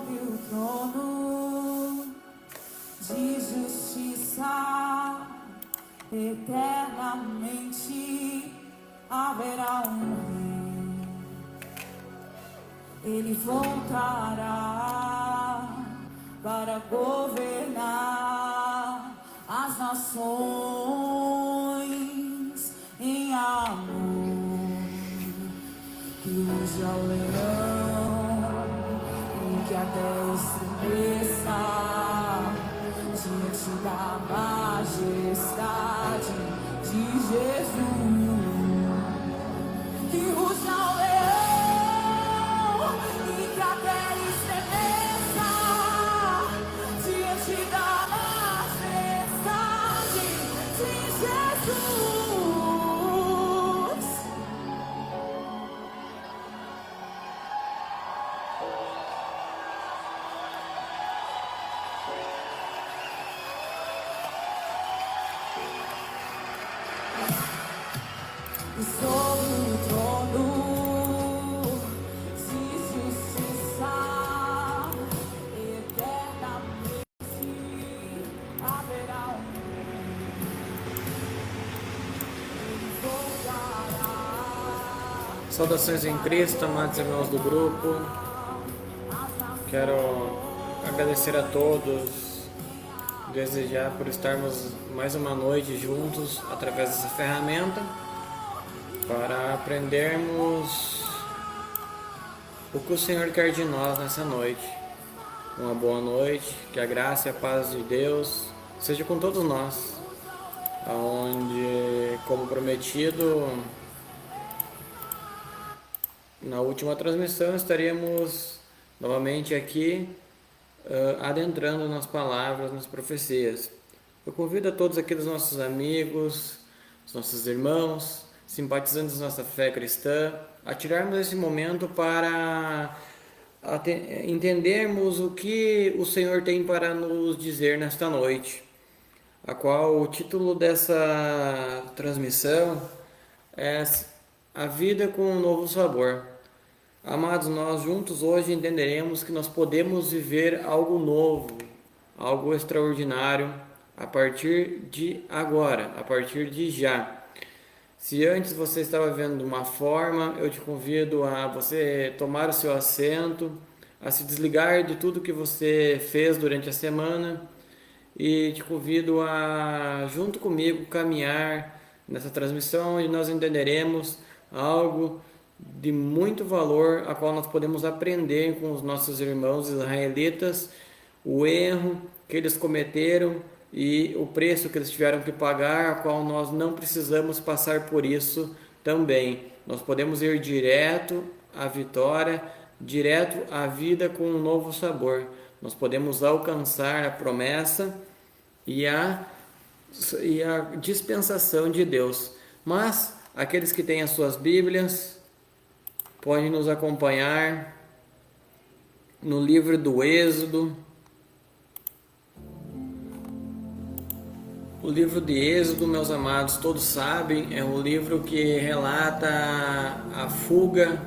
sobre o trono de justiça, eternamente haverá um rei. Ele voltará para governar as nações em amor. Que ruja o leão e que a terra estremeça diante da majestade de Jesus. Que ruja o leão e que a terra estremeça diante da majestade de Jesus. E sobre o trono de justiça, eternamente haverá um rei. Ele voltará. Saudações em Cristo, amados irmãos do grupo. Quero agradecer a todos, desejar por estarmos mais uma noite juntos através dessa ferramenta para aprendermos o que o Senhor quer de nós nessa noite. Uma boa noite, que a graça e a paz de Deus seja com todos nós, onde, como prometido, na última transmissão estaremos novamente aqui adentrando nas palavras, nas profecias. Eu convido a todos aqui, dos nossos amigos, os nossos irmãos, simpatizantes da nossa fé cristã, a tirarmos esse momento para entendermos o que o Senhor tem para nos dizer nesta noite, a qual o título dessa transmissão é A Vida com um Novo Sabor. Amados, nós juntos hoje entenderemos que nós podemos viver algo novo, algo extraordinário a partir de agora, a partir de já. Se antes você estava vendo de uma forma, eu te convido a você tomar o seu assento, a se desligar de tudo que você fez durante a semana e te convido a, junto comigo, caminhar nessa transmissão onde nós entenderemos algo de muito valor, a qual nós podemos aprender com os nossos irmãos israelitas, o erro que eles cometeram e o preço que eles tiveram que pagar, a qual nós não precisamos passar por isso também. Nós podemos ir direto à vitória, direto à vida com um novo sabor. Nós podemos alcançar a promessa e a dispensação de Deus. Mas aqueles que têm as suas Bíblias podem nos acompanhar no livro do Êxodo. O livro de Êxodo, meus amados, todos sabem, é um livro que relata a fuga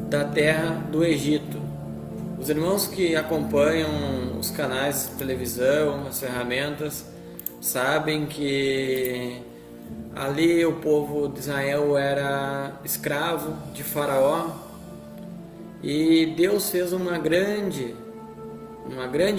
da terra do Egito. Os irmãos que acompanham os canais de televisão, as ferramentas, sabem que ali o povo de Israel era escravo de Faraó e Deus fez uma grande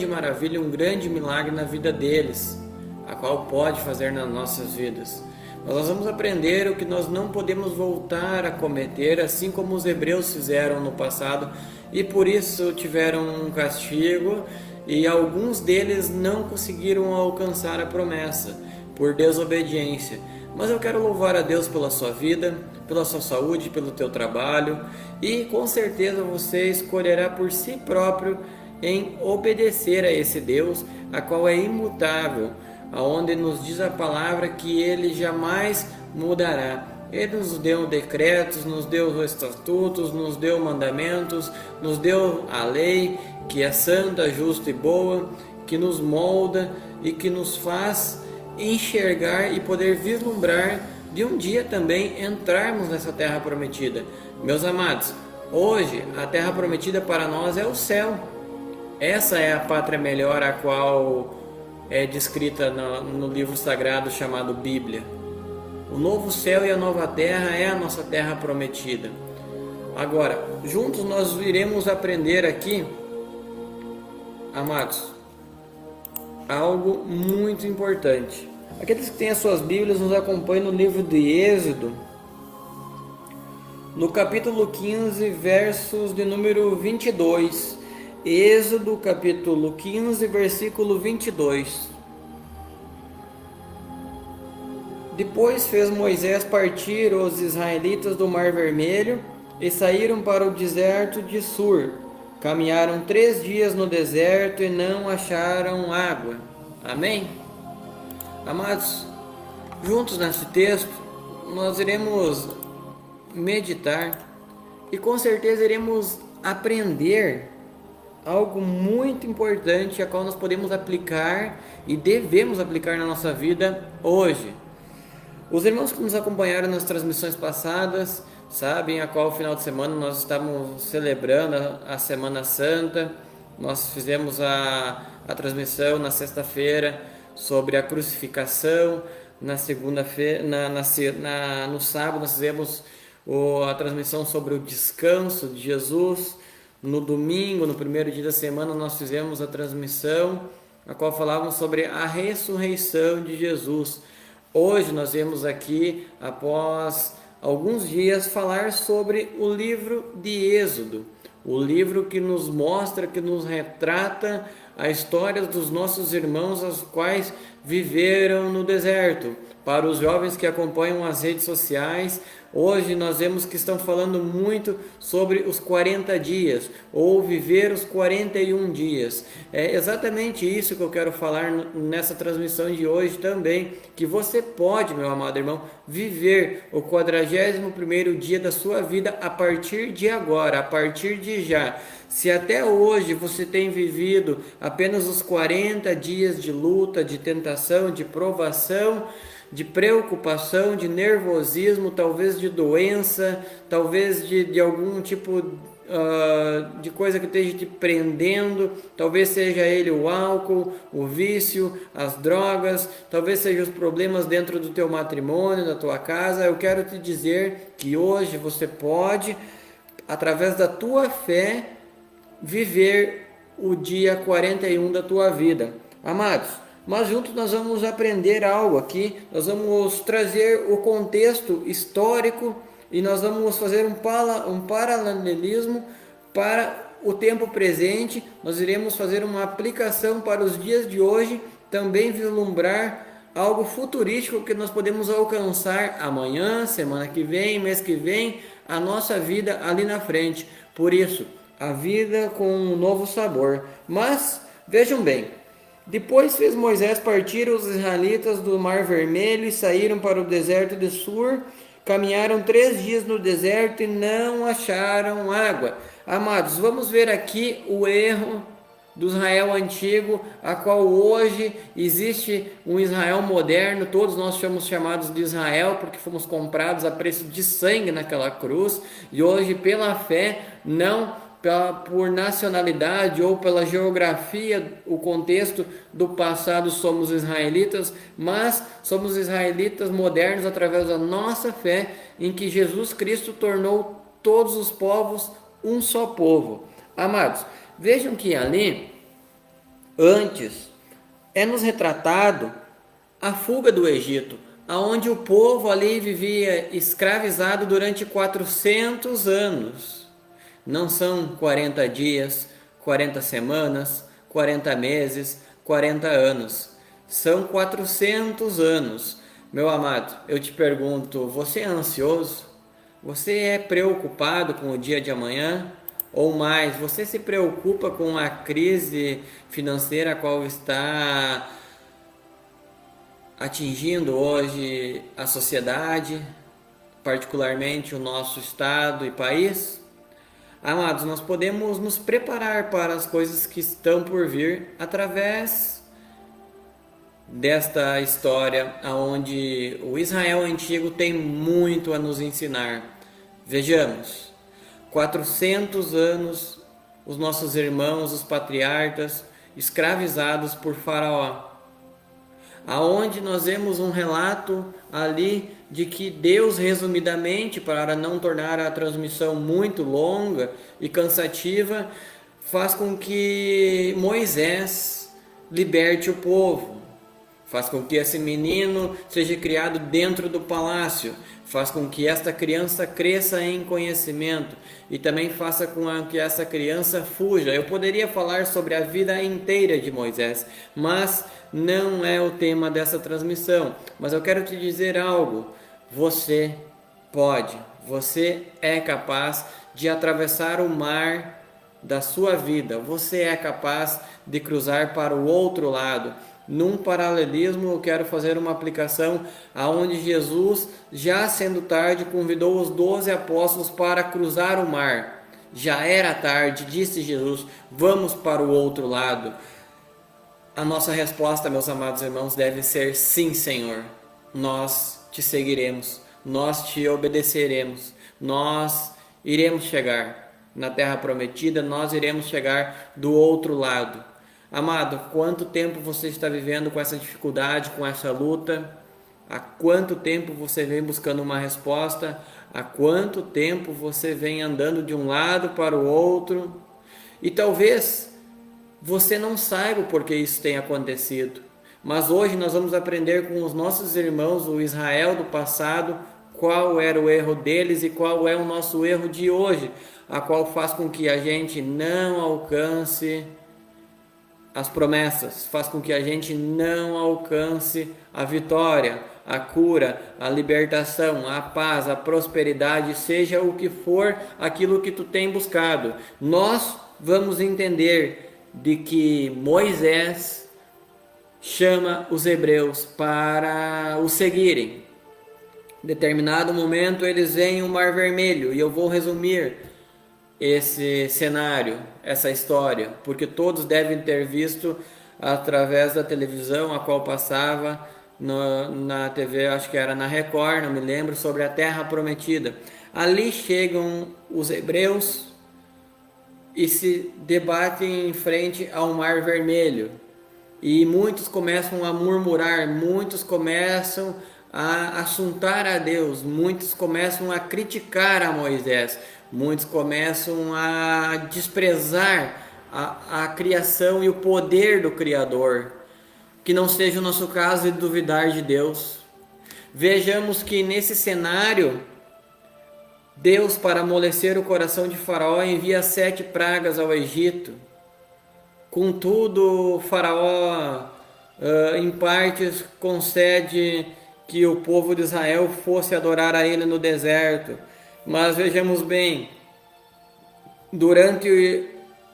maravilha, um grande milagre na vida deles, a qual pode fazer nas nossas vidas. Mas nós vamos aprender o que nós não podemos voltar a cometer, assim como os hebreus fizeram no passado, e por isso tiveram um castigo, e alguns deles não conseguiram alcançar a promessa, por desobediência. Mas eu quero louvar a Deus pela sua vida, pela sua saúde, pelo teu trabalho, e com certeza você escolherá por si próprio em obedecer a esse Deus, a qual é imutável, aonde nos diz a palavra que Ele jamais mudará. Ele nos deu decretos, nos deu estatutos, nos deu mandamentos, nos deu a lei, que é santa, justa e boa, que nos molda e que nos faz enxergar e poder vislumbrar de um dia também entrarmos nessa terra prometida. Meus amados, Hoje, a terra prometida para nós é o céu. Essa é a pátria melhor, a qual é descrita no livro sagrado chamado Bíblia. O novo céu e a nova terra é a nossa terra prometida. Agora, juntos nós iremos aprender aqui, amados, algo muito importante. Aqueles que têm as suas Bíblias nos acompanham no livro de Êxodo, no capítulo 15, versos de número 22. Êxodo, capítulo 15, versículo 22. Depois fez Moisés partir os israelitas do Mar Vermelho e saíram para o deserto de Sur. Caminharam 3 dias no deserto e não acharam água. Amém? Amados, juntos nesse texto, nós iremos meditar e com certeza iremos aprender algo muito importante, a qual nós podemos aplicar e devemos aplicar na nossa vida hoje. Os irmãos que nos acompanharam nas transmissões passadas sabem a qual final de semana nós estamos celebrando a Semana Santa. Nós fizemos a transmissão na sexta-feira sobre a crucificação, na segunda-feira, no sábado nós fizemos a transmissão sobre o descanso de Jesus. No domingo, no primeiro dia da semana, nós fizemos a transmissão a qual falávamos sobre a ressurreição de Jesus. Hoje nós vemos aqui, após alguns dias, falar sobre o livro de Êxodo, o livro que nos mostra, que nos retrata a história dos nossos irmãos, os quais viveram no deserto. Para os jovens que acompanham as redes sociais, hoje nós vemos que estão falando muito sobre os 40 dias, ou viver os 41 dias. É exatamente isso que eu quero falar nessa transmissão de hoje também, que você pode, meu amado irmão, viver o 41º dia da sua vida a partir de agora, a partir de já. Se até hoje você tem vivido apenas os 40 dias de luta, de tentação, de provação, de preocupação, de nervosismo, talvez de doença, talvez de algum tipo de coisa que esteja te prendendo, talvez seja ele o álcool, o vício, as drogas, talvez sejam os problemas dentro do teu matrimônio, da tua casa. Eu quero te dizer que hoje você pode, através da tua fé, viver o dia 41 da tua vida. Amados, mas juntos nós vamos aprender algo aqui, nós vamos trazer o contexto histórico e nós vamos fazer um paralelismo para o tempo presente. Nós iremos fazer uma aplicação para os dias de hoje, também vislumbrar algo futurístico que nós podemos alcançar amanhã, semana que vem, mês que vem, a nossa vida ali na frente. Por isso, a vida com um novo sabor. Mas, vejam bem, depois fez Moisés partir os israelitas do Mar Vermelho e saíram para o deserto de Sur. Caminharam 3 dias no deserto e não acharam água. Amados, vamos ver aqui o erro do Israel antigo, a qual hoje existe um Israel moderno. Todos nós somos chamados de Israel porque fomos comprados a preço de sangue naquela cruz. E hoje, pela fé, não por nacionalidade ou pela geografia, o contexto do passado, somos israelitas, mas somos israelitas modernos através da nossa fé em que Jesus Cristo tornou todos os povos um só povo. Amados, vejam que ali, antes, é nos retratado a fuga do Egito, aonde o povo ali vivia escravizado durante 400 anos. Não são 40 dias, 40 semanas, 40 meses, 40 anos. São 400 anos. Meu amado, eu te pergunto, você é ansioso? Você é preocupado com o dia de amanhã? Ou mais, você se preocupa com a crise financeira a qual está atingindo hoje a sociedade, particularmente o nosso estado e país? Amados, nós podemos nos preparar para as coisas que estão por vir através desta história, onde o Israel antigo tem muito a nos ensinar. Vejamos, 400 anos os nossos irmãos, os patriarcas, escravizados por Faraó. Aonde nós vemos um relato ali de que Deus, resumidamente, para não tornar a transmissão muito longa e cansativa, faz com que Moisés liberte o povo, faz com que esse menino seja criado dentro do palácio, faz com que esta criança cresça em conhecimento e também faça com que essa criança fuja. Eu poderia falar sobre a vida inteira de Moisés, mas não é o tema dessa transmissão. Mas eu quero te dizer algo: você pode, você é capaz de atravessar o mar da sua vida, você é capaz de cruzar para o outro lado. Num paralelismo, eu quero fazer uma aplicação aonde Jesus, já sendo tarde, convidou os 12 apóstolos para cruzar o mar. Já era tarde, disse Jesus: vamos para o outro lado. A nossa resposta, meus amados irmãos, deve ser: sim, Senhor, nós te seguiremos, nós te obedeceremos, nós iremos chegar na terra prometida, nós iremos chegar do outro lado. Amado, quanto tempo você está vivendo com essa dificuldade, com essa luta? Há quanto tempo você vem buscando uma resposta? Há quanto tempo você vem andando de um lado para o outro? E talvez você não saiba por que isso tem acontecido, mas hoje nós vamos aprender com os nossos irmãos, o Israel do passado, qual era o erro deles e qual é o nosso erro de hoje, a qual faz com que a gente não alcance as promessas, faz com que a gente não alcance a vitória, a cura, a libertação, a paz, a prosperidade, seja o que for aquilo que tu tem buscado. Nós vamos entender de que Moisés chama os hebreus para o seguirem. Em determinado momento eles veem o Mar Vermelho, e eu vou resumir esse cenário, essa história, porque todos devem ter visto através da televisão, a qual passava na TV, acho que era na Record, não me lembro, sobre a Terra Prometida. Ali chegam os hebreus e se debatem em frente ao Mar Vermelho, e muitos começam a murmurar, muitos começam a assuntar a Deus, muitos começam a criticar a Moisés, muitos começam a desprezar a criação e o poder do Criador. Que não seja o nosso caso de duvidar de Deus. Vejamos que nesse cenário, Deus, para amolecer o coração de Faraó, envia 7 pragas ao Egito. Contudo, Faraó, em partes, concede que o povo de Israel fosse adorar a ele no deserto. Mas vejamos bem, durante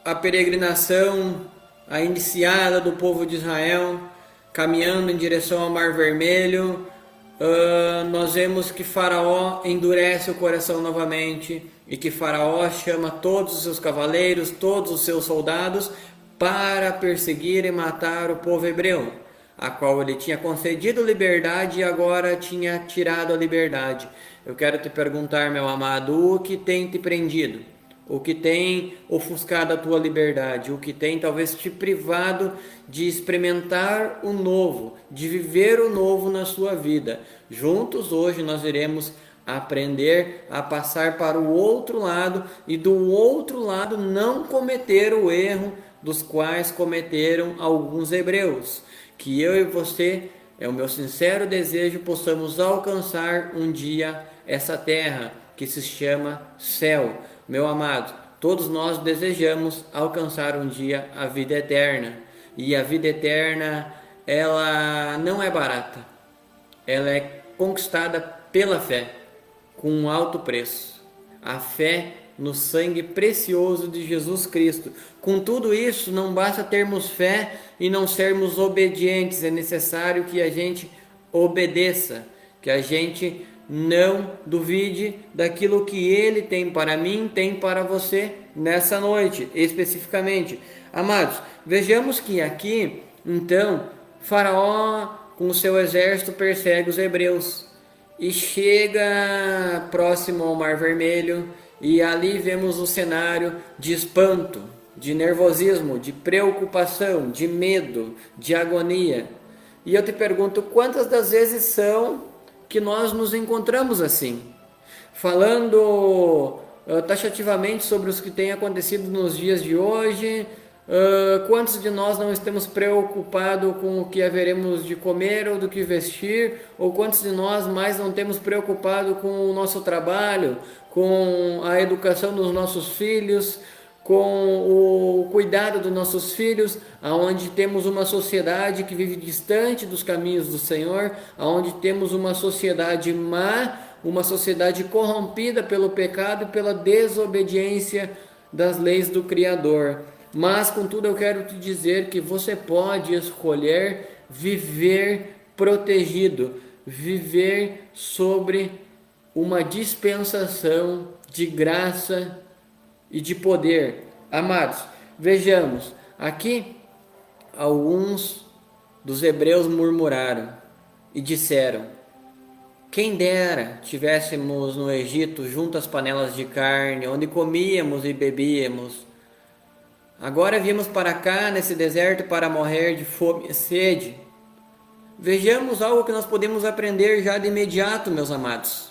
a peregrinação, a iniciada do povo de Israel, caminhando em direção ao Mar Vermelho, nós vemos que Faraó endurece o coração novamente e que Faraó chama todos os seus cavaleiros, todos os seus soldados para perseguir e matar o povo hebreu, a qual ele tinha concedido liberdade e agora tinha tirado a liberdade. Eu quero te perguntar, meu amado, o que tem te prendido? O que tem ofuscado a tua liberdade? O que tem talvez te privado de experimentar o novo, de viver o novo na sua vida? Juntos hoje nós iremos aprender a passar para o outro lado e do outro lado não cometer o erro dos quais cometeram alguns hebreus. Que eu e você, é o meu sincero desejo, possamos alcançar um dia essa terra que se chama céu. Meu amado, todos nós desejamos alcançar um dia a vida eterna. E a vida eterna, ela não é barata. Ela é conquistada pela fé, com um alto preço. A fé no sangue precioso de Jesus Cristo. Com tudo isso, não basta termos fé e não sermos obedientes. É necessário que a gente obedeça, que a gente não duvide daquilo que Ele tem para mim, tem para você nessa noite, especificamente. Amados, vejamos que aqui, então, Faraó com o seu exército persegue os hebreus e chega próximo ao Mar Vermelho e ali vemos o cenário de espanto, de nervosismo, de preocupação, de medo, de agonia. E eu te pergunto, quantas das vezes são que nós nos encontramos assim? Falando taxativamente sobre os que têm acontecido nos dias de hoje, quantos de nós não estamos preocupados com o que haveremos de comer ou do que vestir? Ou quantos de nós mais não temos preocupado com o nosso trabalho, com a educação dos nossos filhos, com o cuidado dos nossos filhos, aonde temos uma sociedade que vive distante dos caminhos do Senhor, aonde temos uma sociedade má, uma sociedade corrompida pelo pecado e pela desobediência das leis do Criador. Mas, contudo, eu quero te dizer que você pode escolher viver protegido, viver sobre uma dispensação de graça e de poder. Amados, vejamos, aqui alguns dos hebreus murmuraram e disseram: quem dera tivéssemos no Egito junto às panelas de carne, onde comíamos e bebíamos. Agora viemos para cá, nesse deserto, para morrer de fome e sede. Vejamos algo que nós podemos aprender já de imediato, meus amados.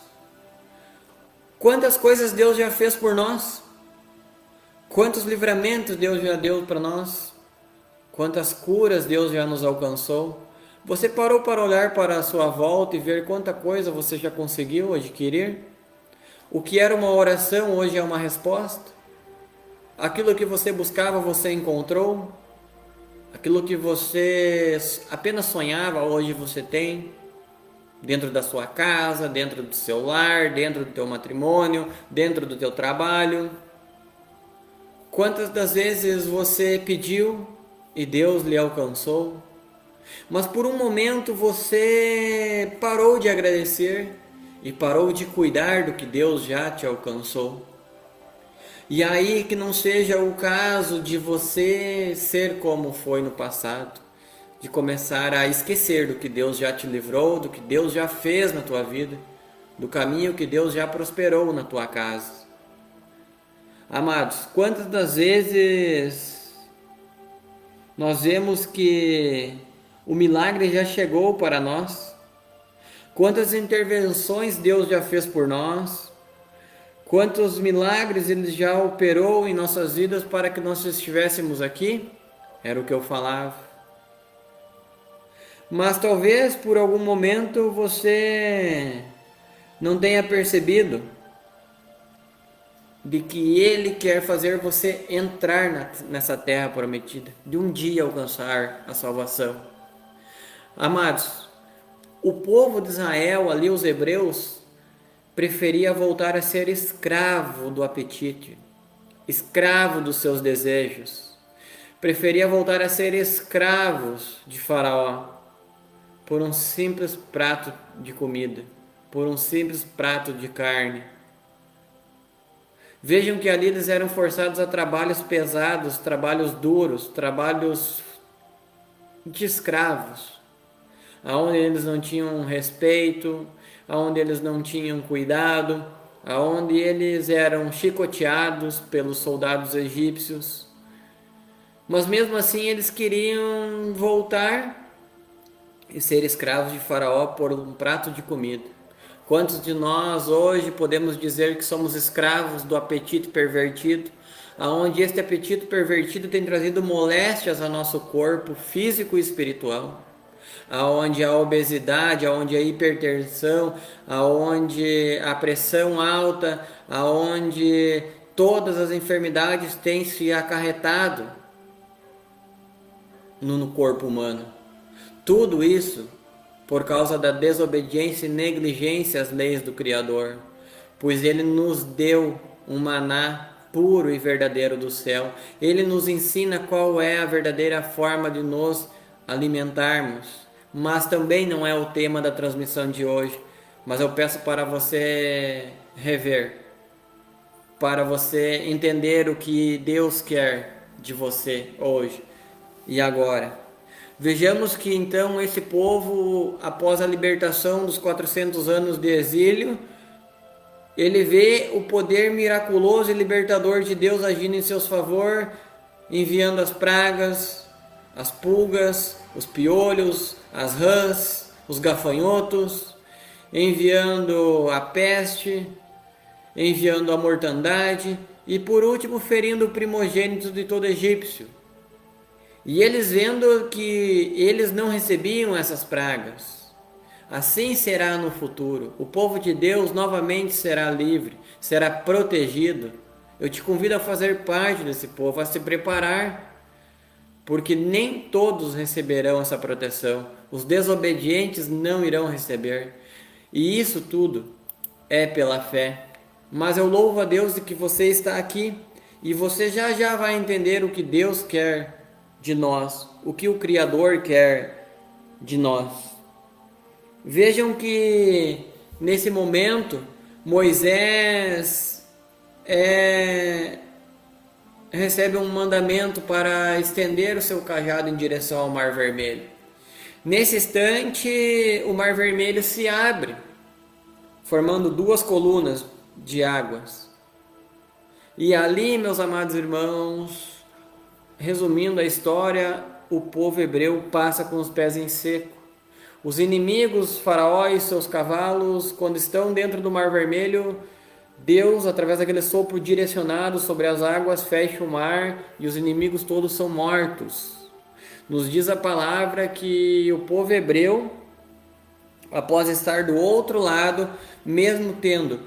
Quantas coisas Deus já fez por nós? Quantos livramentos Deus já deu para nós? Quantas curas Deus já nos alcançou? Você parou para olhar para a sua volta e ver quanta coisa você já conseguiu adquirir? O que era uma oração hoje é uma resposta? Aquilo que você buscava você encontrou? Aquilo que você apenas sonhava hoje você tem? Dentro da sua casa, dentro do seu lar, dentro do teu matrimônio, dentro do teu trabalho? Quantas das vezes você pediu e Deus lhe alcançou? Mas por um momento você parou de agradecer e parou de cuidar do que Deus já te alcançou. E aí que não seja o caso de você ser como foi no passado, de começar a esquecer do que Deus já te livrou, do que Deus já fez na tua vida, do caminho que Deus já prosperou na tua casa. Amados, quantas das vezes nós vemos que o milagre já chegou para nós? Quantas intervenções Deus já fez por nós? Quantos milagres Ele já operou em nossas vidas para que nós estivéssemos aqui? Era o que eu falava. Mas talvez por algum momento você não tenha percebido de que Ele quer fazer você entrar nessa terra prometida, de um dia alcançar a salvação. Amados, o povo de Israel, ali os hebreus, preferia voltar a ser escravo do apetite, escravo dos seus desejos, preferia voltar a ser escravos de Faraó, por um simples prato de comida, por um simples prato de carne. Vejam que ali eles eram forçados a trabalhos pesados, trabalhos duros, trabalhos de escravos, aonde eles não tinham respeito, aonde eles não tinham cuidado, aonde eles eram chicoteados pelos soldados egípcios. Mas mesmo assim eles queriam voltar e ser escravos de Faraó por um prato de comida. Quantos de nós hoje podemos dizer que somos escravos do apetite pervertido, aonde este apetite pervertido tem trazido moléstias ao nosso corpo físico e espiritual, aonde a obesidade, aonde a hipertensão, aonde a pressão alta, aonde todas as enfermidades têm se acarretado no corpo humano. Tudo isso por causa da desobediência e negligência às leis do Criador, pois Ele nos deu um maná puro e verdadeiro do céu. Ele nos ensina qual é a verdadeira forma de nos alimentarmos, mas também não é o tema da transmissão de hoje. Mas eu peço para você rever, para você entender o que Deus quer de você hoje e agora. Vejamos que então esse povo, após a libertação dos 400 anos de exílio, ele vê o poder miraculoso e libertador de Deus agindo em seu favor, enviando as pragas, as pulgas, os piolhos, as rãs, os gafanhotos, enviando a peste, enviando a mortandade e por último ferindo o primogênito de todo egípcio. E eles vendo que eles não recebiam essas pragas, assim será no futuro. O povo de Deus novamente será livre, será protegido. Eu te convido a fazer parte desse povo, a se preparar, porque nem todos receberão essa proteção. Os desobedientes não irão receber. E isso tudo é pela fé. Mas eu louvo a Deus de que você está aqui e você já vai entender o que Deus quer de nós, o que o Criador quer de nós. Vejam que nesse momento Moisés recebe um mandamento para estender o seu cajado em direção ao Mar Vermelho. Nesse instante o Mar Vermelho se abre, formando duas colunas de águas. E ali, meus amados irmãos, resumindo a história, o povo hebreu passa com os pés em seco. Os inimigos, Faraó e seus cavalos, quando estão dentro do Mar Vermelho, Deus, através daquele sopro direcionado sobre as águas, fecha o mar e os inimigos todos são mortos. Nos diz a palavra que o povo hebreu, após estar do outro lado, mesmo tendo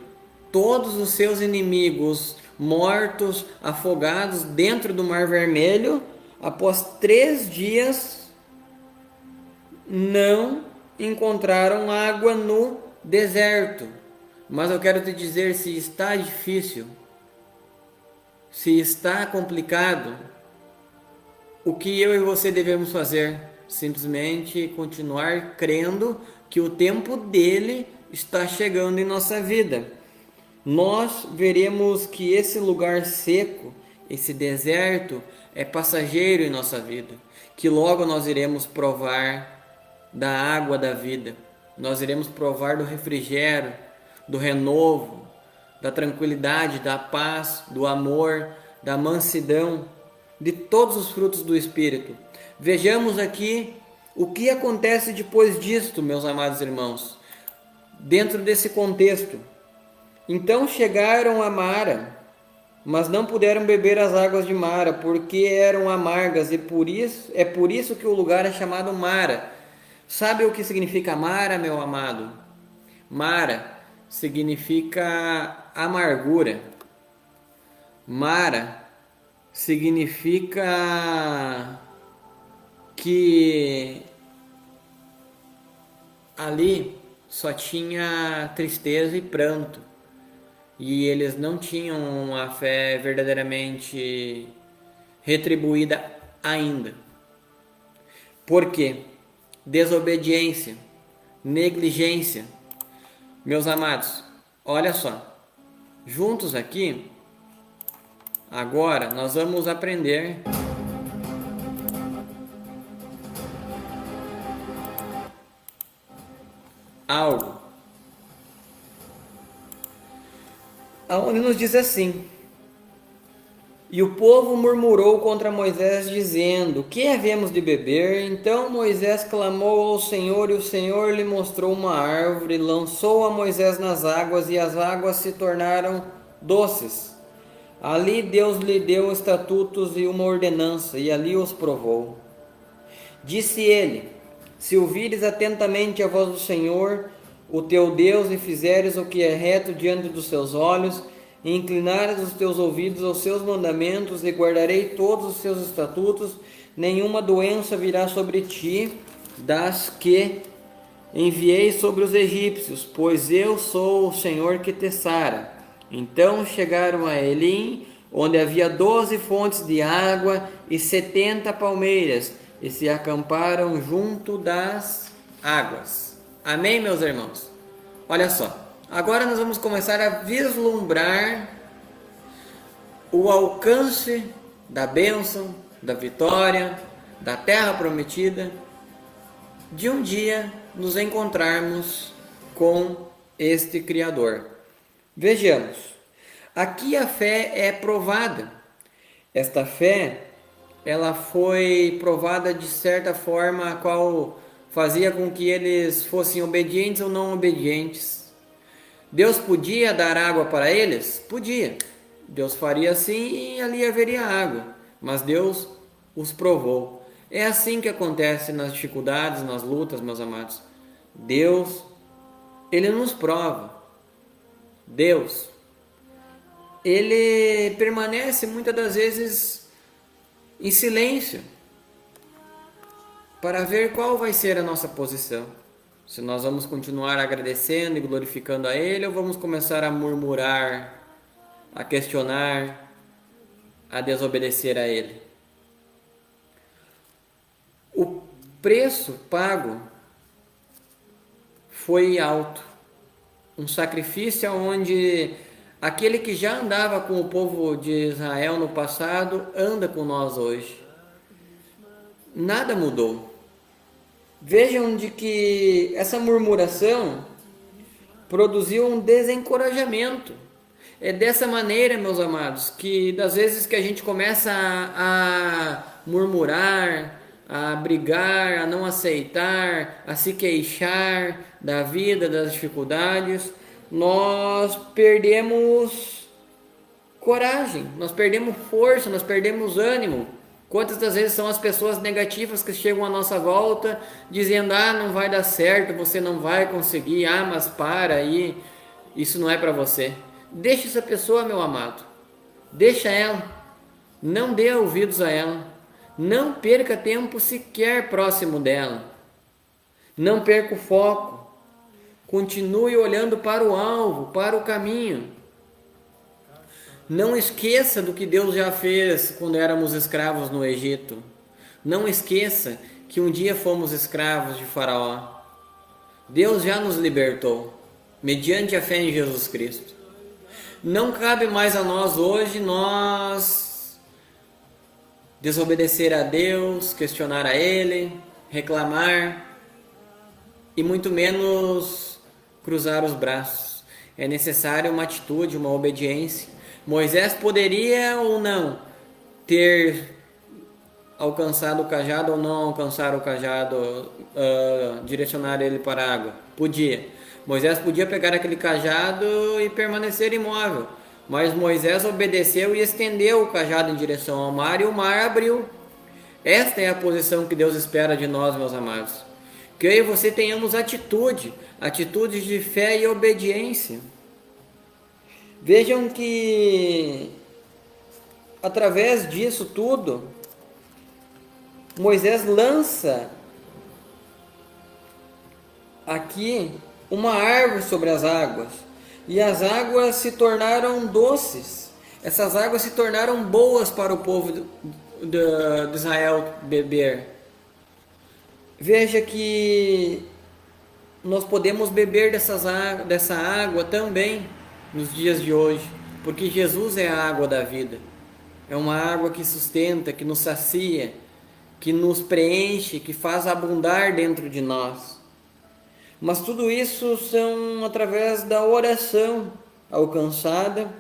todos os seus inimigos mortos, afogados dentro do Mar Vermelho, após 3 dias não encontraram água no deserto. Mas eu quero te dizer, se está difícil, se está complicado, o que eu e você devemos fazer? Simplesmente continuar crendo que o tempo dele está chegando em nossa vida. Nós veremos que esse lugar seco, esse deserto, é passageiro em nossa vida, que logo nós iremos provar da água da vida, nós iremos provar do refrigério, do renovo, da tranquilidade, da paz, do amor, da mansidão, de todos os frutos do Espírito. Vejamos aqui o que acontece depois disto, meus amados irmãos, dentro desse contexto. Então chegaram a Mara, mas não puderam beber as águas de Mara, porque eram amargas, e por isso que o lugar é chamado Mara. Sabe o que significa Mara, meu amado? Mara significa amargura. Mara significa que ali só tinha tristeza e pranto. E eles não tinham a fé verdadeiramente retribuída ainda. Por quê? Desobediência, negligência. Meus amados, olha só. Juntos aqui, agora nós vamos aprender algo. Onde nos diz assim: e o povo murmurou contra Moisés, dizendo: que havemos de beber? Então Moisés clamou ao Senhor, e o Senhor lhe mostrou uma árvore, lançou a Moisés nas águas, e as águas se tornaram doces. Ali Deus lhe deu estatutos e uma ordenança, e ali os provou. Disse ele: se ouvires atentamente a voz do Senhor, o teu Deus, e fizeres o que é reto diante dos seus olhos, e inclinares os teus ouvidos aos seus mandamentos, e guardarei todos os seus estatutos, nenhuma doença virá sobre ti, das que enviei sobre os egípcios, pois eu sou o Senhor que te sara. Então chegaram a Elim, onde havia 12 fontes de água e 70 palmeiras, e se acamparam junto das águas. Amém, meus irmãos? Olha só, agora nós vamos começar a vislumbrar o alcance da bênção, da vitória, da terra prometida, de um dia nos encontrarmos com este Criador. Vejamos, aqui a fé é provada. Esta fé, ela foi provada de certa forma, a qual fazia com que eles fossem obedientes ou não obedientes. Deus podia dar água para eles? Podia. Deus faria assim e ali haveria água. Mas Deus os provou. É assim que acontece nas dificuldades, nas lutas, meus amados. Deus, Ele nos prova. Deus, Ele permanece muitas das vezes em silêncio para ver qual vai ser a nossa posição. Se nós vamos continuar agradecendo e glorificando a Ele ou vamos começar a murmurar, a questionar, a desobedecer a Ele. O preço pago foi alto. Um sacrifício onde aquele que já andava com o povo de Israel no passado anda com nós hoje. Nada mudou. Vejam de que essa murmuração produziu um desencorajamento. É dessa maneira, meus amados, que das vezes que a gente começa a murmurar, a brigar, a não aceitar, a se queixar da vida, das dificuldades, nós perdemos coragem, nós perdemos força, nós perdemos ânimo. Quantas das vezes são as pessoas negativas que chegam à nossa volta dizendo: ah, não vai dar certo, você não vai conseguir, ah, mas para aí, isso não é para você. Deixa essa pessoa, meu amado, deixa ela, não dê ouvidos a ela, não perca tempo sequer próximo dela, não perca o foco, continue olhando para o alvo, para o caminho. Não esqueça do que Deus já fez quando éramos escravos no Egito. Não esqueça que um dia fomos escravos de Faraó. Deus já nos libertou, mediante a fé em Jesus Cristo. Não cabe mais a nós hoje, nós desobedecer a Deus, questionar a Ele, reclamar e muito menos cruzar os braços. É necessária uma atitude, uma obediência. Moisés poderia ou não ter alcançado o cajado ou não alcançar o cajado, direcionar ele para a água? Podia. Moisés podia pegar aquele cajado e permanecer imóvel, mas Moisés obedeceu e estendeu o cajado em direção ao mar e o mar abriu. Esta é a posição que Deus espera de nós, meus amados. Que eu e você tenhamos atitudes de fé e obediência. Vejam que, através disso tudo, Moisés lança aqui uma árvore sobre as águas, e as águas se tornaram doces. Essas águas se tornaram boas para o povo de Israel beber. Veja que nós podemos beber dessa água também nos dias de hoje, porque Jesus é a água da vida. É uma água que sustenta, que nos sacia, que nos preenche, que faz abundar dentro de nós. Mas tudo isso são através da oração alcançada.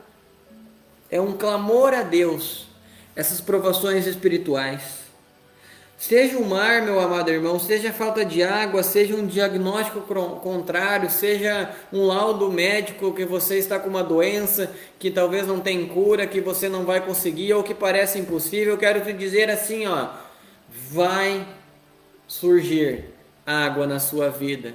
É um clamor a Deus, essas provações espirituais. Seja o mar, meu amado irmão, seja a falta de água, seja um diagnóstico contrário, seja um laudo médico que você está com uma doença que talvez não tem cura, que você não vai conseguir ou que parece impossível, eu quero te dizer assim, vai surgir água na sua vida.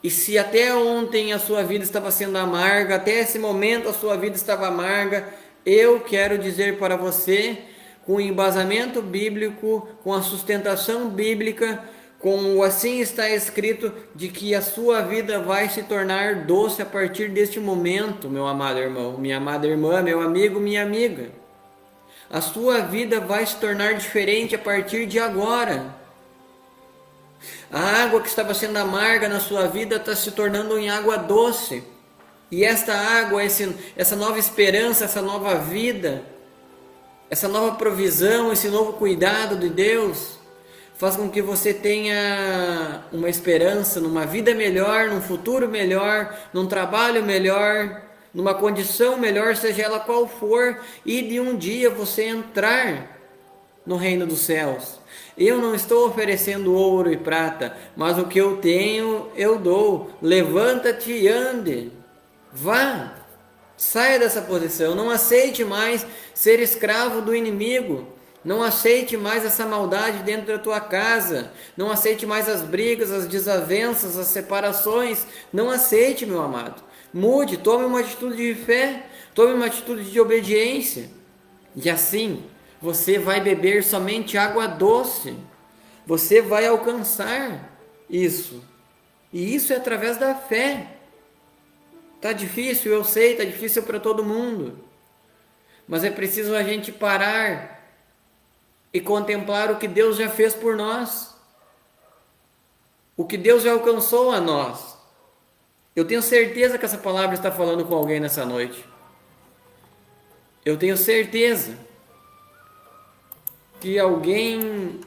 E se até ontem a sua vida estava sendo amarga, até esse momento a sua vida estava amarga, eu quero dizer para você, com o embasamento bíblico, com a sustentação bíblica, com o assim está escrito, de que a sua vida vai se tornar doce a partir deste momento, meu amado irmão, minha amada irmã, meu amigo, minha amiga. A sua vida vai se tornar diferente a partir de agora. A água que estava sendo amarga na sua vida está se tornando em água doce. E esta água, essa nova esperança, essa nova vida, essa nova provisão, esse novo cuidado de Deus, faz com que você tenha uma esperança numa vida melhor, num futuro melhor, num trabalho melhor, numa condição melhor, seja ela qual for, e de um dia você entrar no reino dos céus. Eu não estou oferecendo ouro e prata, mas o que eu tenho eu dou. Levanta-te e ande. Vá. Saia dessa posição. Não aceite mais ser escravo do inimigo. Não aceite mais essa maldade dentro da tua casa. Não aceite mais as brigas, as desavenças, as separações. Não aceite, meu amado. Mude, tome uma atitude de fé, tome uma atitude de obediência. E assim, você vai beber somente água doce. Você vai alcançar isso. E isso é através da fé. Tá difícil, eu sei, tá difícil para todo mundo. Mas é preciso a gente parar e contemplar o que Deus já fez por nós. O que Deus já alcançou a nós. Eu tenho certeza que essa palavra está falando com alguém nessa noite. Eu tenho certeza que alguém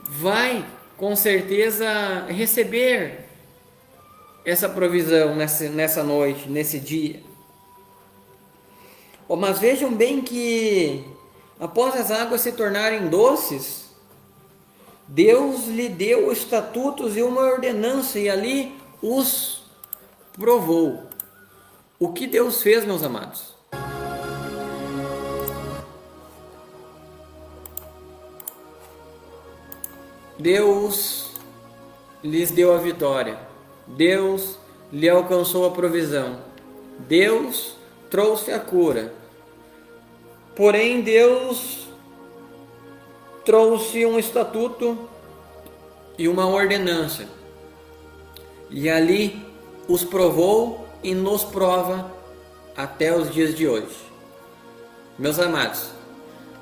vai, com certeza, receber essa provisão nessa noite, nesse dia. Mas vejam bem que, após as águas se tornarem doces, Deus lhe deu estatutos e uma ordenança, e ali os provou. O que Deus fez, meus amados? Deus lhes deu a vitória. Deus lhe alcançou a provisão. Deus trouxe a cura. Porém, Deus trouxe um estatuto e uma ordenança. E ali os provou e nos prova até os dias de hoje. Meus amados,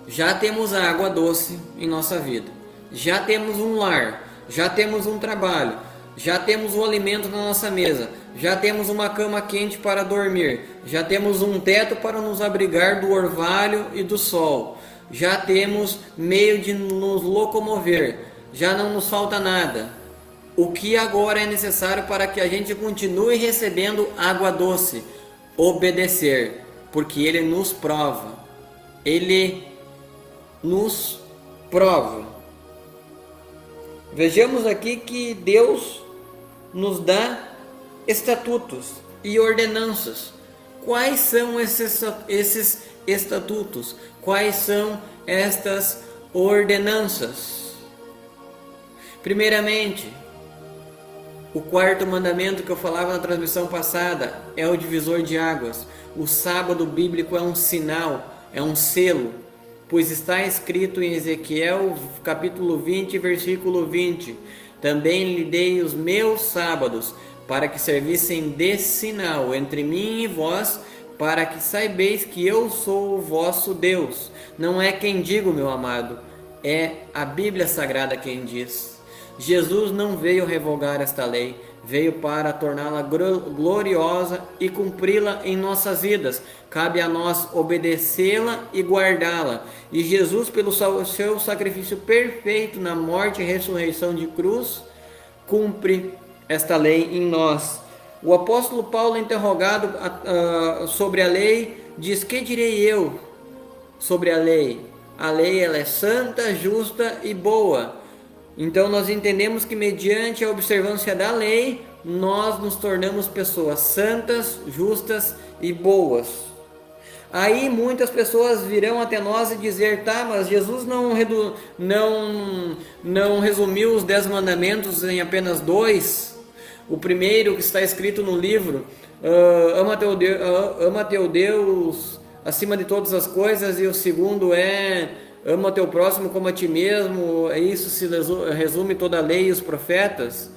já temos a água doce em nossa vida. Já temos um lar, já temos um trabalho, já temos o alimento na nossa mesa, já temos uma cama quente para dormir, já temos um teto para nos abrigar do orvalho e do sol, já temos meio de nos locomover, já não nos falta nada. O que agora é necessário para que a gente continue recebendo água doce? Obedecer, porque Ele nos prova. Ele nos prova. Vejamos aqui que Deus nos dá estatutos e ordenanças. Quais são esses estatutos? Quais são estas ordenanças? Primeiramente, o quarto mandamento que eu falava na transmissão passada é o divisor de águas. O sábado bíblico é um sinal, é um selo, pois está escrito em Ezequiel capítulo 20, versículo 20: também lhe dei os meus sábados, para que servissem de sinal entre mim e vós, para que saibeis que eu sou o vosso Deus. Não é quem digo, meu amado, é a Bíblia Sagrada quem diz. Jesus não veio revogar esta lei, veio para torná-la gloriosa e cumpri-la em nossas vidas. Cabe a nós obedecê-la e guardá-la. E Jesus, pelo seu sacrifício perfeito na morte e ressurreição de cruz, cumpre esta lei em nós. O apóstolo Paulo, interrogado sobre a lei, diz: que direi eu sobre a lei? A lei, ela é santa, justa e boa. Então nós entendemos que mediante a observância da lei, nós nos tornamos pessoas santas, justas e boas. Aí muitas pessoas virão até nós e dizer: tá, mas Jesus não resumiu os 10 mandamentos em apenas 2. O primeiro, que está escrito no livro, ama teu Deus acima de todas as coisas, e o segundo é: ama teu próximo como a ti mesmo. Isso se resume toda a lei e os profetas.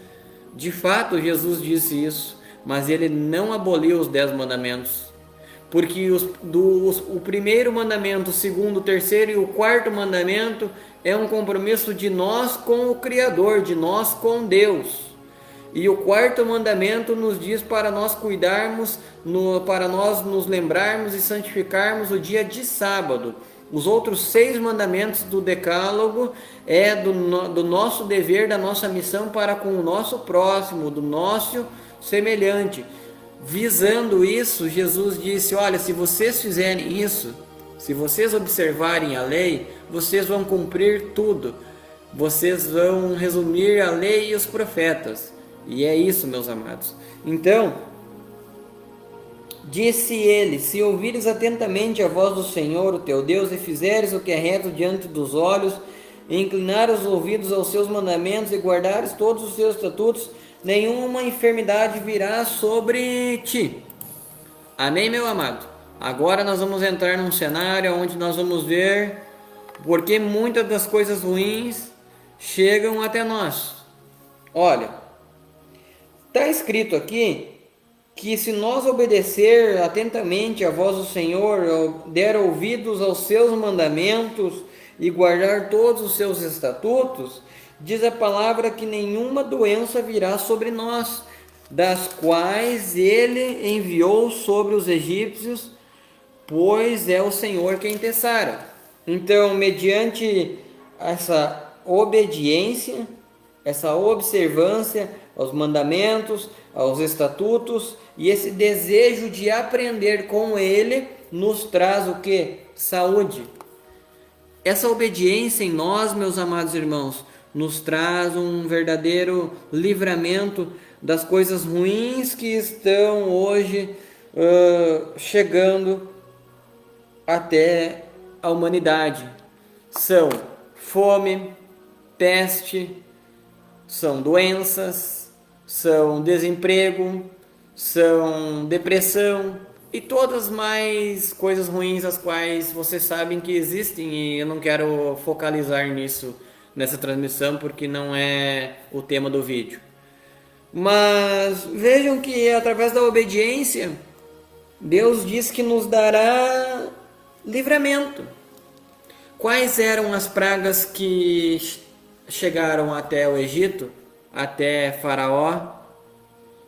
De fato, Jesus disse isso, mas ele não aboliu os 10 mandamentos. Porque o primeiro mandamento, o segundo, o terceiro e o quarto mandamento é um compromisso de nós com o Criador, de nós com Deus. E o quarto mandamento nos diz para nós cuidarmos, para nós nos lembrarmos e santificarmos o dia de sábado. Os outros 6 mandamentos do Decálogo é do nosso dever, da nossa missão para com o nosso próximo, do nosso semelhante. Visando isso, Jesus disse: olha, se vocês fizerem isso, se vocês observarem a lei, vocês vão cumprir tudo. Vocês vão resumir a lei e os profetas. E é isso, meus amados. Então, disse ele: se ouvires atentamente a voz do Senhor, o teu Deus, e fizeres o que é reto diante dos olhos, e inclinares os ouvidos aos seus mandamentos, e guardares todos os seus estatutos, nenhuma enfermidade virá sobre ti. Amém, meu amado? Agora nós vamos entrar num cenário onde nós vamos ver porque muitas das coisas ruins chegam até nós. Olha, está escrito aqui que se nós obedecer atentamente a voz do Senhor, der ouvidos aos seus mandamentos e guardar todos os seus estatutos, diz a palavra que nenhuma doença virá sobre nós, das quais ele enviou sobre os egípcios, pois é o Senhor quem te sara. Então, mediante essa obediência, essa observância aos mandamentos, aos estatutos e esse desejo de aprender com ele, nos traz o que? Saúde. Essa obediência em nós, meus amados irmãos, nos traz um verdadeiro livramento das coisas ruins que estão hoje chegando até a humanidade. São fome, peste, são doenças, são desemprego, são depressão e todas mais coisas ruins as quais vocês sabem que existem, e eu não quero focalizar nisso nessa transmissão porque não é o tema do vídeo. Mas vejam que através da obediência Deus diz que nos dará livramento. Quais eram as pragas que chegaram até o Egito, até Faraó?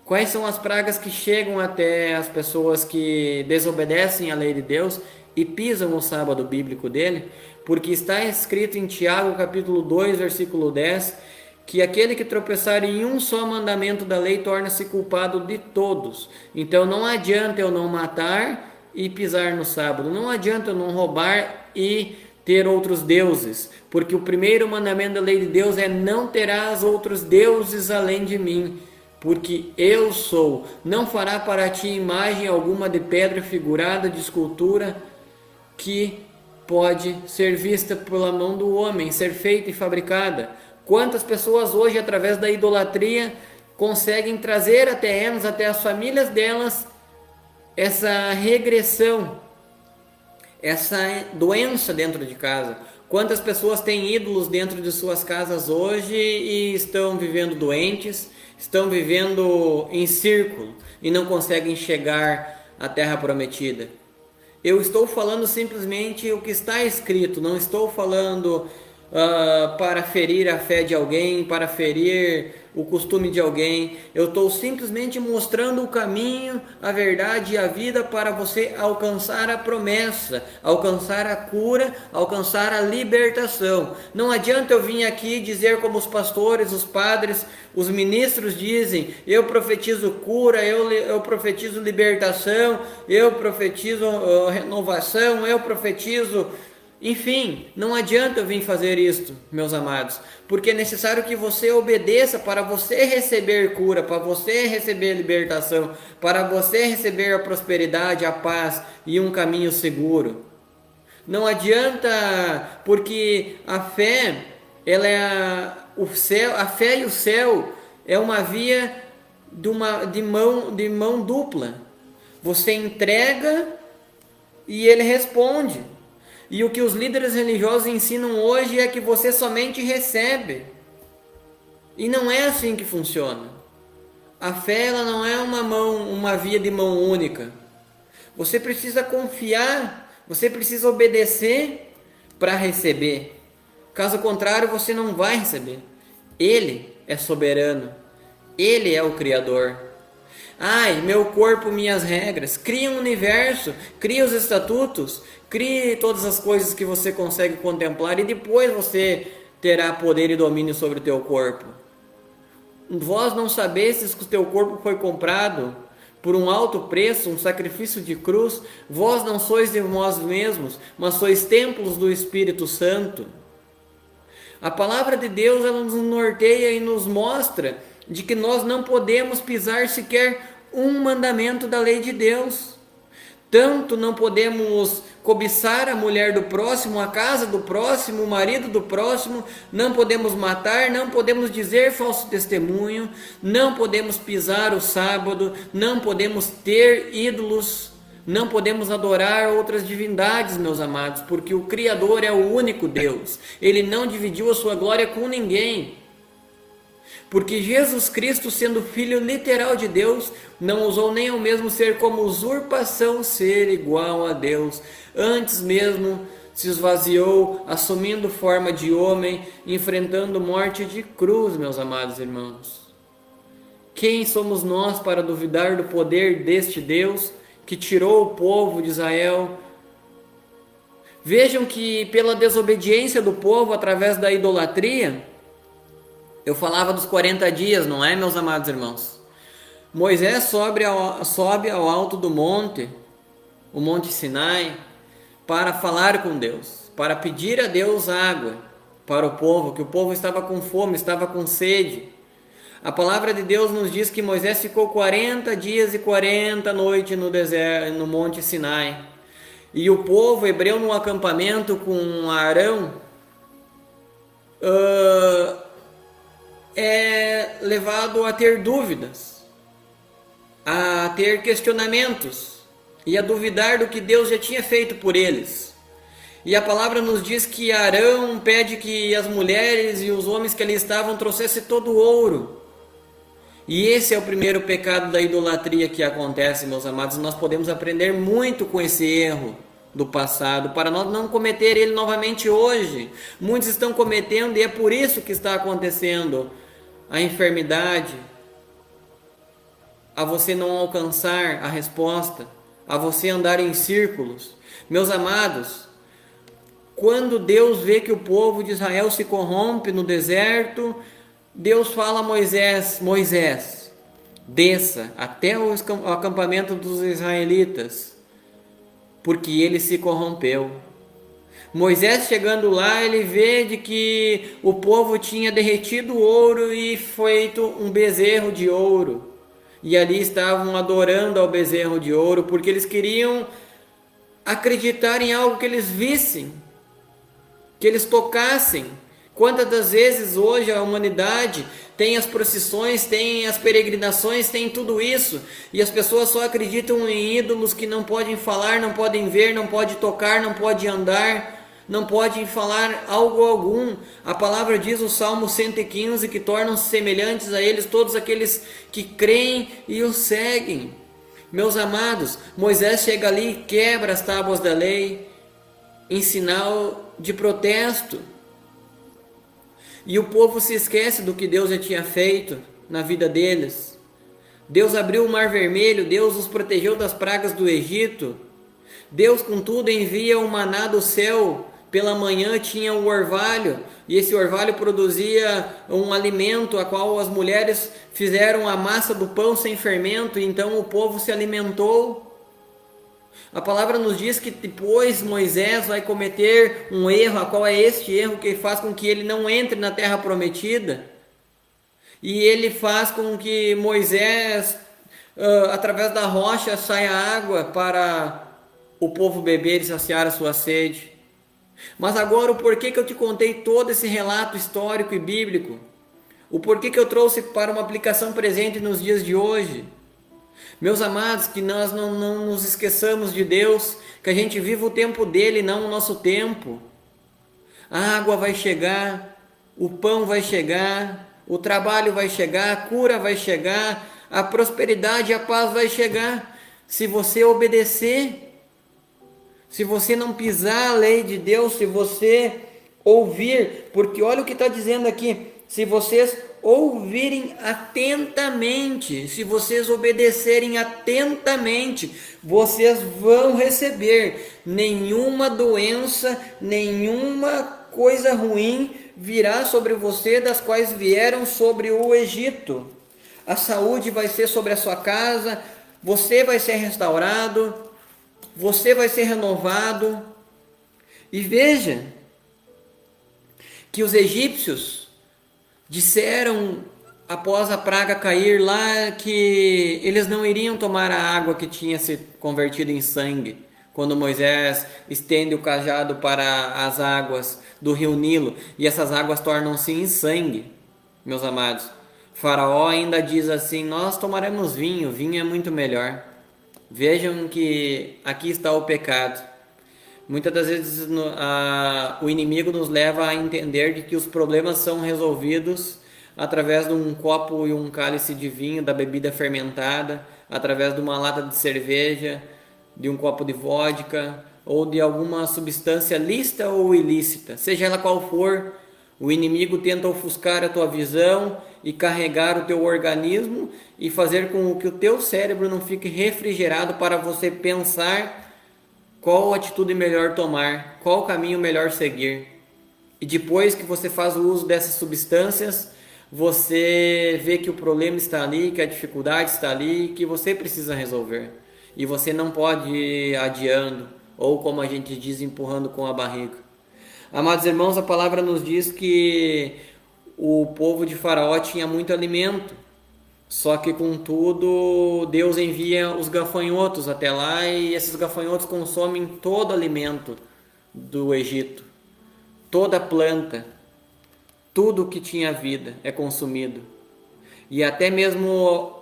Quais são as pragas que chegam até as pessoas que desobedecem à lei de Deus e pisam o sábado bíblico dele? Porque está escrito em Tiago capítulo 2, versículo 10, que aquele que tropeçar em um só mandamento da lei torna-se culpado de todos. Então não adianta eu não matar e pisar no sábado, não adianta eu não roubar e ter outros deuses, porque o primeiro mandamento da lei de Deus é: não terás outros deuses além de mim, porque eu sou. Não fará para ti imagem alguma de pedra figurada, de escultura, que pode ser vista pela mão do homem, ser feita e fabricada. Quantas pessoas hoje, através da idolatria, conseguem trazer até elas, até as famílias delas, essa regressão, essa doença dentro de casa? Quantas pessoas têm ídolos dentro de suas casas hoje e estão vivendo doentes, estão vivendo em círculo e não conseguem chegar à terra prometida? Eu estou falando simplesmente o que está escrito, não estou falando para ferir a fé de alguém, para ferir o costume de alguém. Eu estou simplesmente mostrando o caminho, a verdade e a vida para você alcançar a promessa, alcançar a cura, alcançar a libertação. Não adianta eu vir aqui dizer como os pastores, os padres, os ministros dizem: eu profetizo cura, eu profetizo libertação, eu profetizo renovação, eu profetizo... Enfim, não adianta eu vir fazer isto, meus amados, porque é necessário que você obedeça para você receber cura, para você receber libertação, para você receber a prosperidade, a paz e um caminho seguro. Não adianta, porque a fé, ela é a fé e o céu é uma via de mão dupla. Você entrega e ele responde. E o que os líderes religiosos ensinam hoje é que você somente recebe. E não é assim que funciona. A fé, ela não é uma via de mão única. Você precisa confiar, você precisa obedecer para receber. Caso contrário, você não vai receber. Ele é soberano. Ele é o Criador. Ai, meu corpo, minhas regras. Crie um universo, crie os estatutos, crie todas as coisas que você consegue contemplar e depois você terá poder e domínio sobre o teu corpo. Vós não sabestes que o teu corpo foi comprado por um alto preço, um sacrifício de cruz? Vós não sois de vós mesmos, mas sois templos do Espírito Santo. A palavra de Deus, ela nos norteia e nos mostra de que nós não podemos pisar sequer um mandamento da lei de Deus. Tanto não podemos cobiçar a mulher do próximo, a casa do próximo, o marido do próximo, não podemos matar, não podemos dizer falso testemunho, não podemos pisar o sábado, não podemos ter ídolos, não podemos adorar outras divindades, meus amados, porque o Criador é o único Deus. Ele não dividiu a sua glória com ninguém. Porque Jesus Cristo, sendo Filho literal de Deus, não usou nem ao mesmo ser como usurpação ser igual a Deus. Antes mesmo se esvaziou, assumindo forma de homem, enfrentando morte de cruz, meus amados irmãos. Quem somos nós para duvidar do poder deste Deus que tirou o povo de Israel? Vejam que pela desobediência do povo através da idolatria, eu falava dos 40 dias, não é, meus amados irmãos? Moisés sobe ao alto do monte, o Monte Sinai, para falar com Deus, para pedir a Deus água para o povo, que o povo estava com fome, estava com sede. A palavra de Deus nos diz que Moisés ficou 40 dias e 40 noites no deserto, no Monte Sinai. E o povo hebreu no acampamento com Arão, é levado a ter dúvidas, a ter questionamentos e a duvidar do que Deus já tinha feito por eles. E a palavra nos diz que Arão pede que as mulheres e os homens que ali estavam trouxessem todo o ouro. E esse é o primeiro pecado da idolatria que acontece, meus amados. Nós podemos aprender muito com esse erro do passado, para nós não cometer ele novamente hoje. Muitos estão cometendo e é por isso que está acontecendo a enfermidade, a você não alcançar a resposta, a você andar em círculos. Meus amados, quando Deus vê que o povo de Israel se corrompe no deserto, Deus fala a Moisés: Moisés, desça até o acampamento dos israelitas, porque ele se corrompeu. Moisés chegando lá, ele vê de que o povo tinha derretido o ouro e feito um bezerro de ouro. E ali estavam adorando ao bezerro de ouro, porque eles queriam acreditar em algo que eles vissem, que eles tocassem. Quantas das vezes hoje a humanidade tem as procissões, tem as peregrinações, tem tudo isso, e as pessoas só acreditam em ídolos que não podem falar, não podem ver, não podem tocar, não podem andar, não podem falar algo algum. A palavra diz, o Salmo 115, que tornam-se semelhantes a eles todos aqueles que creem e os seguem. Meus amados, Moisés chega ali e quebra as tábuas da lei em sinal de protesto. E o povo se esquece do que Deus já tinha feito na vida deles. Deus abriu o Mar Vermelho, Deus os protegeu das pragas do Egito. Deus, contudo, envia o maná do céu. Pela manhã tinha o orvalho, e esse orvalho produzia um alimento a qual as mulheres fizeram a massa do pão sem fermento, e então o povo se alimentou. A palavra nos diz que depois Moisés vai cometer um erro, a qual é este erro que faz com que ele não entre na terra prometida. E ele faz com que Moisés, através da rocha, saia água para o povo beber e saciar a sua sede. Mas agora o porquê que eu te contei todo esse relato histórico e bíblico? O porquê que eu trouxe para uma aplicação presente nos dias de hoje? Meus amados, que nós não nos esqueçamos de Deus, que a gente viva o tempo dele, não o nosso tempo. A água vai chegar, o pão vai chegar, o trabalho vai chegar, a cura vai chegar, a prosperidade e a paz vai chegar, se você obedecer. Se você não pisar a lei de Deus, se você ouvir, porque olha o que está dizendo aqui, se vocês ouvirem atentamente, se vocês obedecerem atentamente, vocês vão receber. Nenhuma doença, nenhuma coisa ruim virá sobre você das quais vieram sobre o Egito. A saúde vai ser sobre a sua casa, você vai ser restaurado, você vai ser renovado. E veja que os egípcios disseram após a praga cair lá que eles não iriam tomar a água que tinha se convertido em sangue, quando Moisés estende o cajado para as águas do rio Nilo e essas águas tornam-se em sangue, meus amados. Faraó ainda diz assim: nós tomaremos vinho, vinho é muito melhor. Vejam que aqui está o pecado. Muitas das vezes o inimigo nos leva a entender de que os problemas são resolvidos através de um copo e um cálice de vinho, da bebida fermentada, através de uma lata de cerveja, de um copo de vodka ou de alguma substância lícita ou ilícita. Seja ela qual for, o inimigo tenta ofuscar a tua visão e carregar o teu organismo e fazer com que o teu cérebro não fique refrigerado para você pensar qual atitude melhor tomar, qual caminho melhor seguir. E depois que você faz o uso dessas substâncias, você vê que o problema está ali, que a dificuldade está ali, que você precisa resolver. E você não pode ir adiando, ou como a gente diz, empurrando com a barriga. Amados irmãos, a palavra nos diz que o povo de Faraó tinha muito alimento. Só que, contudo, Deus envia os gafanhotos até lá e esses gafanhotos consomem todo o alimento do Egito. Toda planta, tudo que tinha vida é consumido. E até mesmo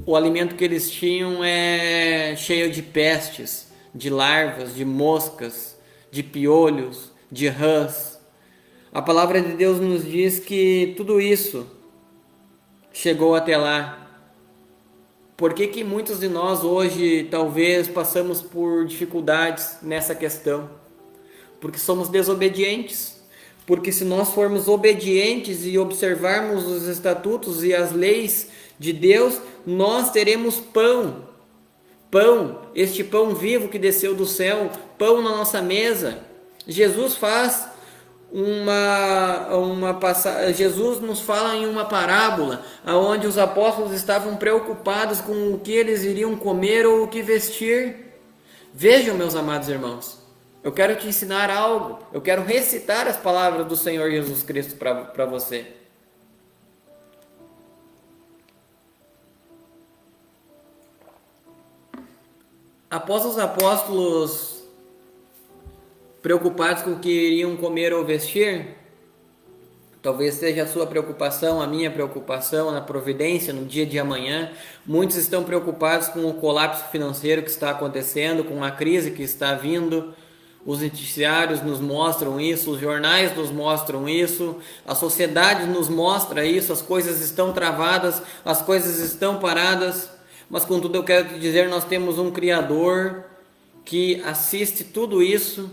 o alimento que eles tinham é cheio de pestes, de larvas, de moscas, de piolhos, de rãs. A palavra de Deus nos diz que tudo isso chegou até lá. Por que muitos de nós hoje talvez passamos por dificuldades nessa questão? Porque somos desobedientes. Porque se nós formos obedientes e observarmos os estatutos e as leis de Deus, nós teremos pão. Pão, este pão vivo que desceu do céu, pão na nossa mesa. Jesus faz Jesus nos fala em uma parábola onde os apóstolos estavam preocupados com o que eles iriam comer ou o que vestir. Vejam, meus amados irmãos, eu quero te ensinar algo, eu quero recitar as palavras do Senhor Jesus Cristo para você. Após os apóstolos preocupados com o que iriam comer ou vestir, talvez seja a sua preocupação, a minha preocupação na providência no dia de amanhã. Muitos estão preocupados com o colapso financeiro que está acontecendo, com a crise que está vindo. Os noticiários nos mostram isso, os jornais nos mostram isso, a sociedade nos mostra isso, as coisas estão travadas, as coisas estão paradas. Mas contudo eu quero te dizer, nós temos um Criador que assiste tudo isso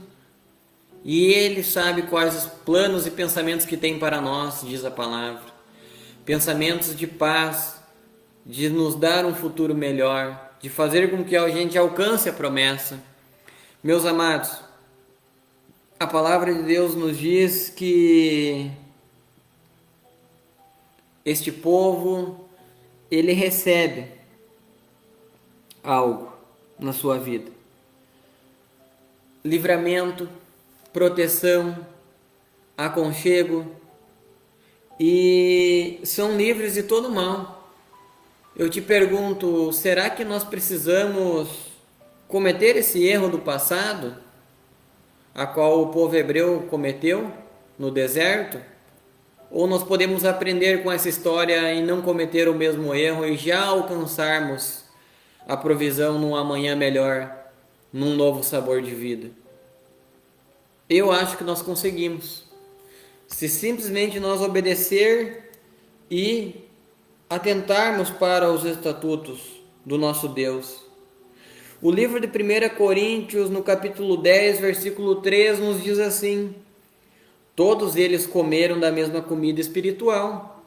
e Ele sabe quais os planos e pensamentos que tem para nós, diz a palavra. Pensamentos de paz, de nos dar um futuro melhor, de fazer com que a gente alcance a promessa. Meus amados, a palavra de Deus nos diz que este povo, ele recebe algo na sua vida. Livramento, proteção, aconchego, e são livres de todo mal. Eu te pergunto, será que nós precisamos cometer esse erro do passado, a qual o povo hebreu cometeu no deserto? Ou nós podemos aprender com essa história e não cometer o mesmo erro e já alcançarmos a provisão num amanhã melhor, num novo sabor de vida? Eu acho que nós conseguimos, se simplesmente nós obedecer e atentarmos para os estatutos do nosso Deus. O livro de 1 Coríntios, no capítulo 10, versículo 3, nos diz assim: todos eles comeram da mesma comida espiritual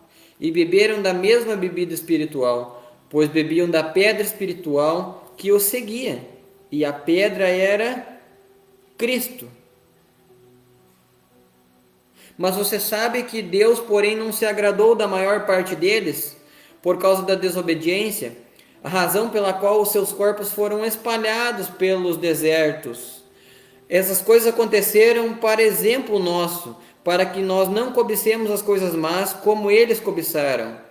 e beberam da mesma bebida espiritual, pois bebiam da pedra espiritual que os seguia, e a pedra era Cristo. Mas você sabe que Deus, porém, não se agradou da maior parte deles, por causa da desobediência, a razão pela qual os seus corpos foram espalhados pelos desertos. Essas coisas aconteceram para exemplo nosso, para que nós não cobicemos as coisas más como eles cobiçaram.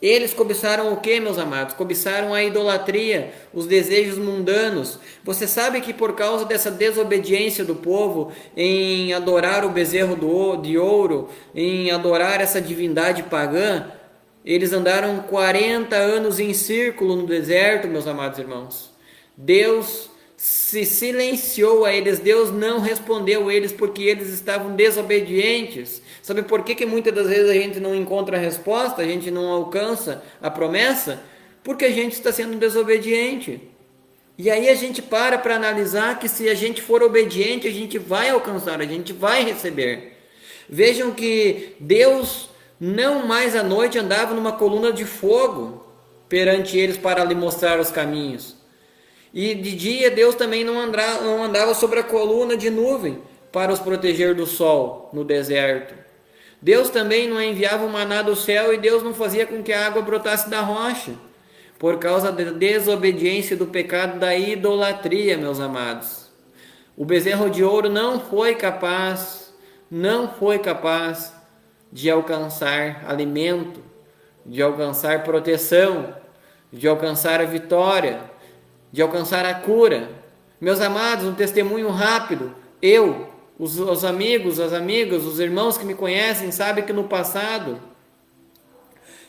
Eles cobiçaram o que, meus amados? Cobiçaram a idolatria, os desejos mundanos. Você sabe que por causa dessa desobediência do povo em adorar o bezerro de ouro, em adorar essa divindade pagã, eles andaram 40 anos em círculo no deserto, meus amados irmãos. Deus se silenciou a eles, Deus não respondeu a eles porque eles estavam desobedientes. Sabe por que muitas das vezes a gente não encontra a resposta, a gente não alcança a promessa? Porque a gente está sendo desobediente. E aí a gente para analisar que se a gente for obediente, a gente vai alcançar, a gente vai receber. Vejam que Deus não mais à noite andava numa coluna de fogo perante eles para lhe mostrar os caminhos. E de dia Deus também não andava sobre a coluna de nuvem para os proteger do sol no deserto. Deus também não enviava o maná do céu e Deus não fazia com que a água brotasse da rocha, por causa da desobediência do pecado da idolatria, meus amados. O bezerro de ouro não foi capaz de alcançar alimento, de alcançar proteção, de alcançar a vitória, de alcançar a cura. Meus amados, um testemunho rápido. Os amigos, as amigas, os irmãos que me conhecem sabem que no passado,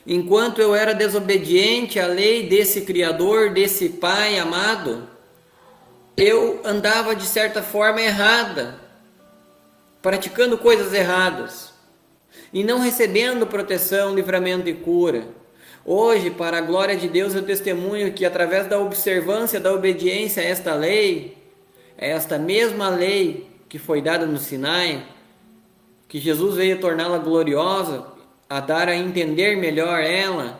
enquanto eu era desobediente à lei desse Criador, desse Pai amado, eu andava de certa forma errada, praticando coisas erradas e não recebendo proteção, livramento e cura. Hoje, para a glória de Deus, eu testemunho que através da observância, da obediência a esta lei, a esta mesma lei que foi dada no Sinai, que Jesus veio torná-la gloriosa, a dar a entender melhor ela,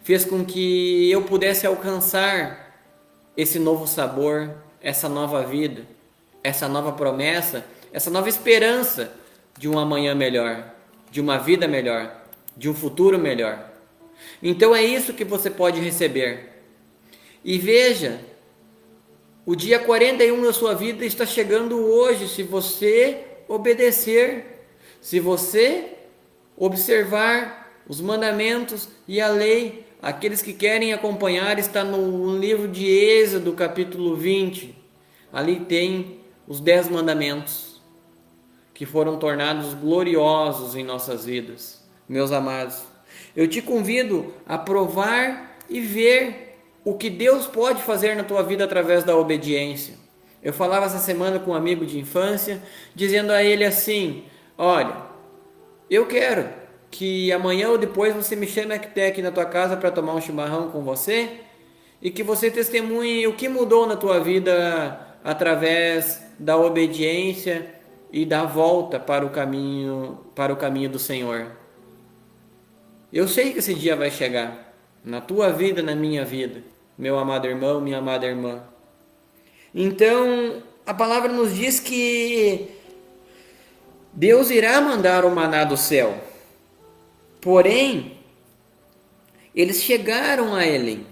fez com que eu pudesse alcançar esse novo sabor, essa nova vida, essa nova promessa, essa nova esperança de um amanhã melhor, de uma vida melhor, de um futuro melhor. Então é isso que você pode receber. E veja, o dia 41 da sua vida está chegando hoje, se você obedecer, se você observar os mandamentos e a lei. Aqueles que querem acompanhar, está no livro de Êxodo, capítulo 20. Ali tem os 10 mandamentos que foram tornados gloriosos em nossas vidas. Meus amados, eu te convido a provar e ver o que Deus pode fazer na tua vida através da obediência. Eu falava essa semana com um amigo de infância, dizendo a ele assim: olha, eu quero que amanhã ou depois você me chame até aqui na tua casa para tomar um chimarrão com você e que você testemunhe o que mudou na tua vida através da obediência e da volta para o caminho do Senhor. Eu sei que esse dia vai chegar, na tua vida, na minha vida, meu amado irmão, minha amada irmã. Então, a palavra nos diz que Deus irá mandar o maná do céu. Porém, eles chegaram a Elém,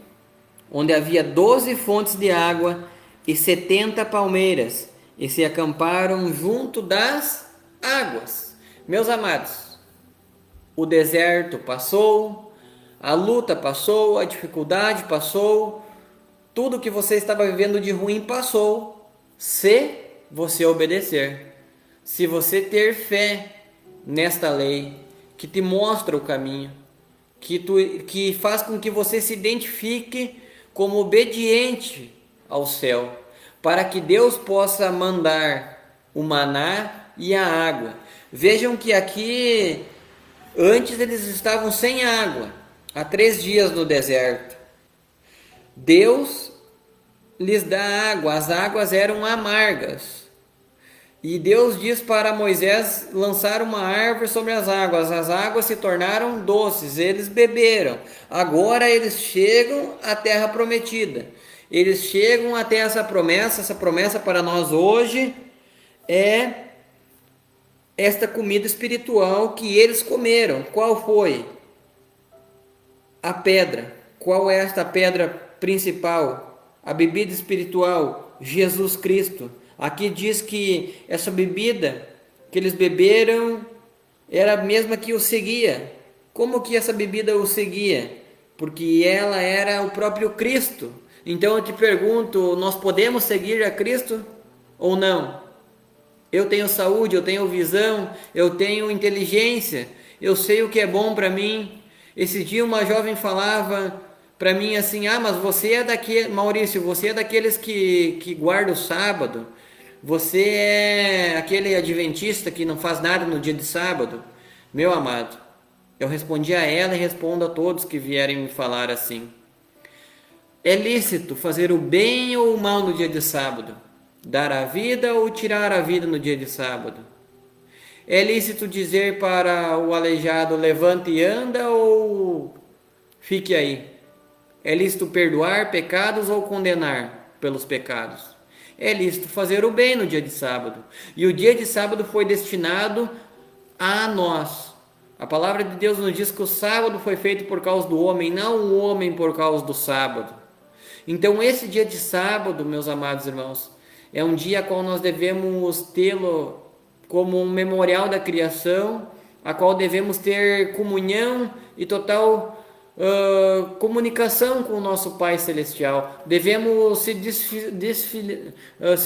onde havia 12 fontes de água e 70 palmeiras, e se acamparam junto das águas. Meus amados, o deserto passou, a luta passou, a dificuldade passou, tudo que você estava vivendo de ruim passou, se você obedecer, se você ter fé nesta lei que te mostra o caminho, que faz com que você se identifique como obediente ao céu, para que Deus possa mandar o maná e a água. Vejam que aqui antes eles estavam sem água, há 3 dias no deserto. Deus lhes dá água, as águas eram amargas. E Deus diz para Moisés lançar uma árvore sobre as águas se tornaram doces, eles beberam. Agora eles chegam à terra prometida, eles chegam até essa promessa para nós hoje é esta comida espiritual que eles comeram. Qual foi? A pedra. Qual é esta pedra principal? A bebida espiritual, Jesus Cristo. Aqui diz que essa bebida que eles beberam era a mesma que o seguia. Como que essa bebida o seguia? Porque ela era o próprio Cristo. Então eu te pergunto, nós podemos seguir a Cristo ou não? Eu tenho saúde, eu tenho visão, eu tenho inteligência, eu sei o que é bom para mim. Esse dia uma jovem falava para mim assim, mas você é daquele, Maurício, você é daqueles que guarda o sábado, você é aquele adventista que não faz nada no dia de sábado. Meu amado, eu respondi a ela e respondo a todos que vierem me falar assim. É lícito fazer o bem ou o mal no dia de sábado? Dar a vida ou tirar a vida no dia de sábado? É lícito dizer para o aleijado, levante e anda ou fique aí? É lícito perdoar pecados ou condenar pelos pecados? É lícito fazer o bem no dia de sábado. E o dia de sábado foi destinado a nós. A palavra de Deus nos diz que o sábado foi feito por causa do homem, não o homem por causa do sábado. Então esse dia de sábado, meus amados irmãos, é um dia a qual nós devemos tê-lo como um memorial da criação, a qual devemos ter comunhão e total comunicação com o nosso Pai Celestial. Devemos se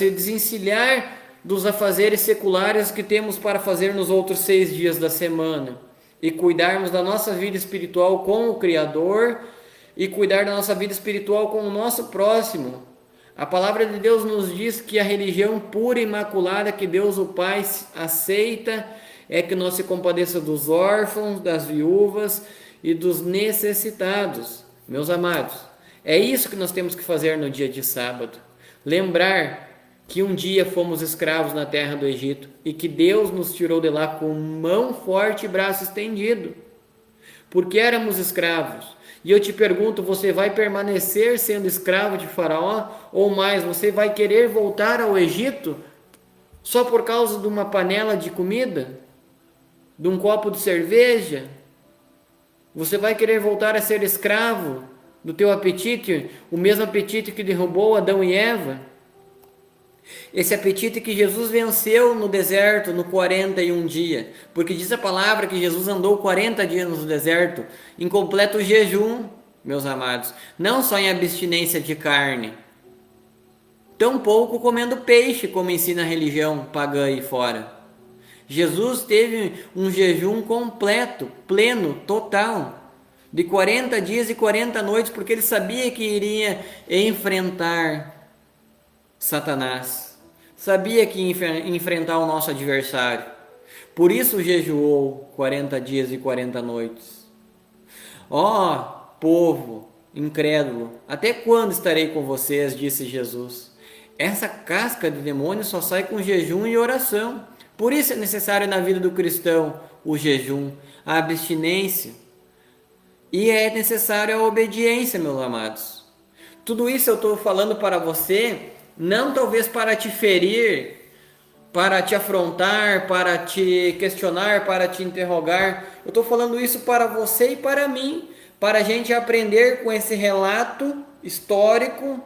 desencilhar dos afazeres seculares que temos para fazer nos outros 6 dias da semana e cuidarmos da nossa vida espiritual com o Criador e cuidar da nossa vida espiritual com o nosso próximo. A palavra de Deus nos diz que a religião pura e imaculada que Deus o Pai aceita é que nós se compadeça dos órfãos, das viúvas e dos necessitados. Meus amados, é isso que nós temos que fazer no dia de sábado. Lembrar que um dia fomos escravos na terra do Egito e que Deus nos tirou de lá com mão forte e braço estendido. Porque éramos escravos. E eu te pergunto, você vai permanecer sendo escravo de Faraó? Ou mais, você vai querer voltar ao Egito só por causa de uma panela de comida? De um copo de cerveja? Você vai querer voltar a ser escravo do teu apetite? O mesmo apetite que derrubou Adão e Eva? Esse apetite que Jesus venceu no deserto, no 41 dias. Porque diz a palavra que Jesus andou 40 dias no deserto, em completo jejum, meus amados. Não só em abstinência de carne. Tampouco comendo peixe, como ensina a religião pagã aí fora. Jesus teve um jejum completo, pleno, total. De 40 dias e 40 noites, porque ele sabia que iria enfrentar Satanás, sabia que ia enfrentar o nosso adversário, por isso jejuou 40 dias e 40 noites. Povo incrédulo, até quando estarei com vocês? Disse Jesus. Essa casca de demônio só sai com jejum e oração. Por isso é necessário na vida do cristão o jejum, a abstinência, e é necessário a obediência, meus amados. Tudo isso eu estou falando para você, não talvez para te ferir, para te afrontar, para te questionar, para te interrogar. Eu estou falando isso para você e para mim, para a gente aprender com esse relato histórico,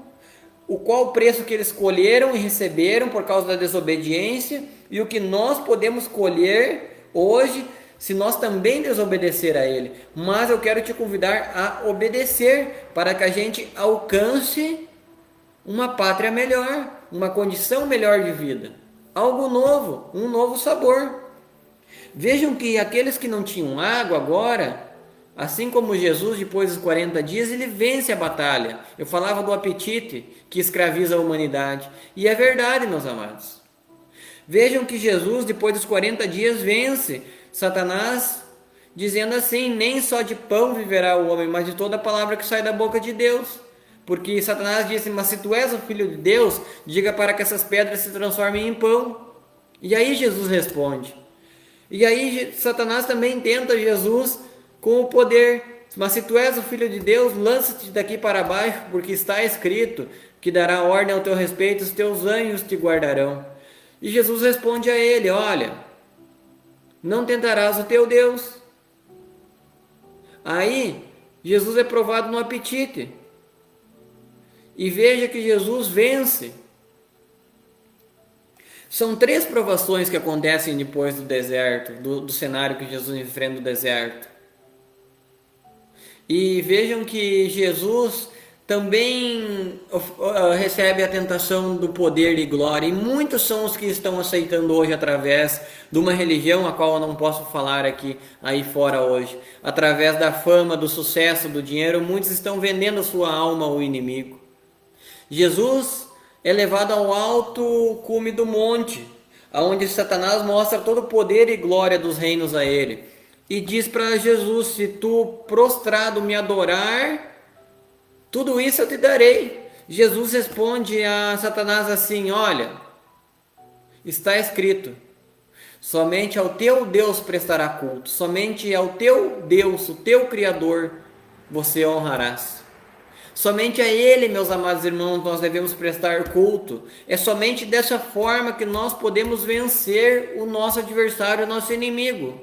o qual preço que eles colheram e receberam por causa da desobediência e o que nós podemos colher hoje se nós também desobedecer a ele. Mas eu quero te convidar a obedecer para que a gente alcance uma pátria melhor, uma condição melhor de vida, algo novo, um novo sabor. Vejam que aqueles que não tinham água agora, assim como Jesus depois dos 40 dias, ele vence a batalha. Eu falava do apetite que escraviza a humanidade, e é verdade, meus amados. Vejam que Jesus depois dos 40 dias vence Satanás, dizendo assim: nem só de pão viverá o homem, mas de toda a palavra que sai da boca de Deus. Porque Satanás disse: mas se tu és o filho de Deus, diga para que essas pedras se transformem em pão. E aí Jesus responde. E aí Satanás também tenta Jesus com o poder. Mas se tu és o Filho de Deus, lança-te daqui para baixo, porque está escrito que dará ordem ao teu respeito, os teus anjos te guardarão. E Jesus responde a ele: olha, não tentarás o teu Deus. Aí Jesus é provado no apetite. E veja que Jesus vence. São 3 provações que acontecem depois do deserto, do cenário que Jesus enfrenta no deserto. E vejam que Jesus também recebe a tentação do poder e glória. E muitos são os que estão aceitando hoje através de uma religião a qual eu não posso falar aqui aí fora hoje. Através da fama, do sucesso, do dinheiro, muitos estão vendendo sua alma ao inimigo. Jesus é levado ao alto cume do monte, onde Satanás mostra todo o poder e glória dos reinos a ele. E diz para Jesus: se tu prostrado me adorar, tudo isso eu te darei. Jesus responde a Satanás assim: olha, está escrito, somente ao teu Deus prestará culto, somente ao teu Deus, o teu Criador, você honrarás. Somente a Ele, meus amados irmãos, nós devemos prestar culto. É somente dessa forma que nós podemos vencer o nosso adversário, o nosso inimigo.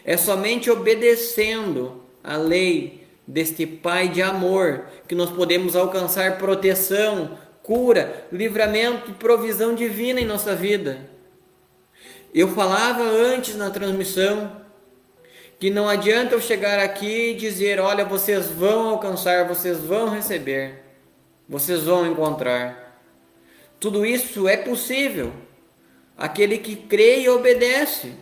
É somente obedecendo a lei deste Pai de amor que nós podemos alcançar proteção, cura, livramento e provisão divina em nossa vida. Eu falava antes na transmissão que não adianta eu chegar aqui e dizer: olha, vocês vão alcançar, vocês vão receber, vocês vão encontrar. Tudo isso é possível aquele que crê e obedece.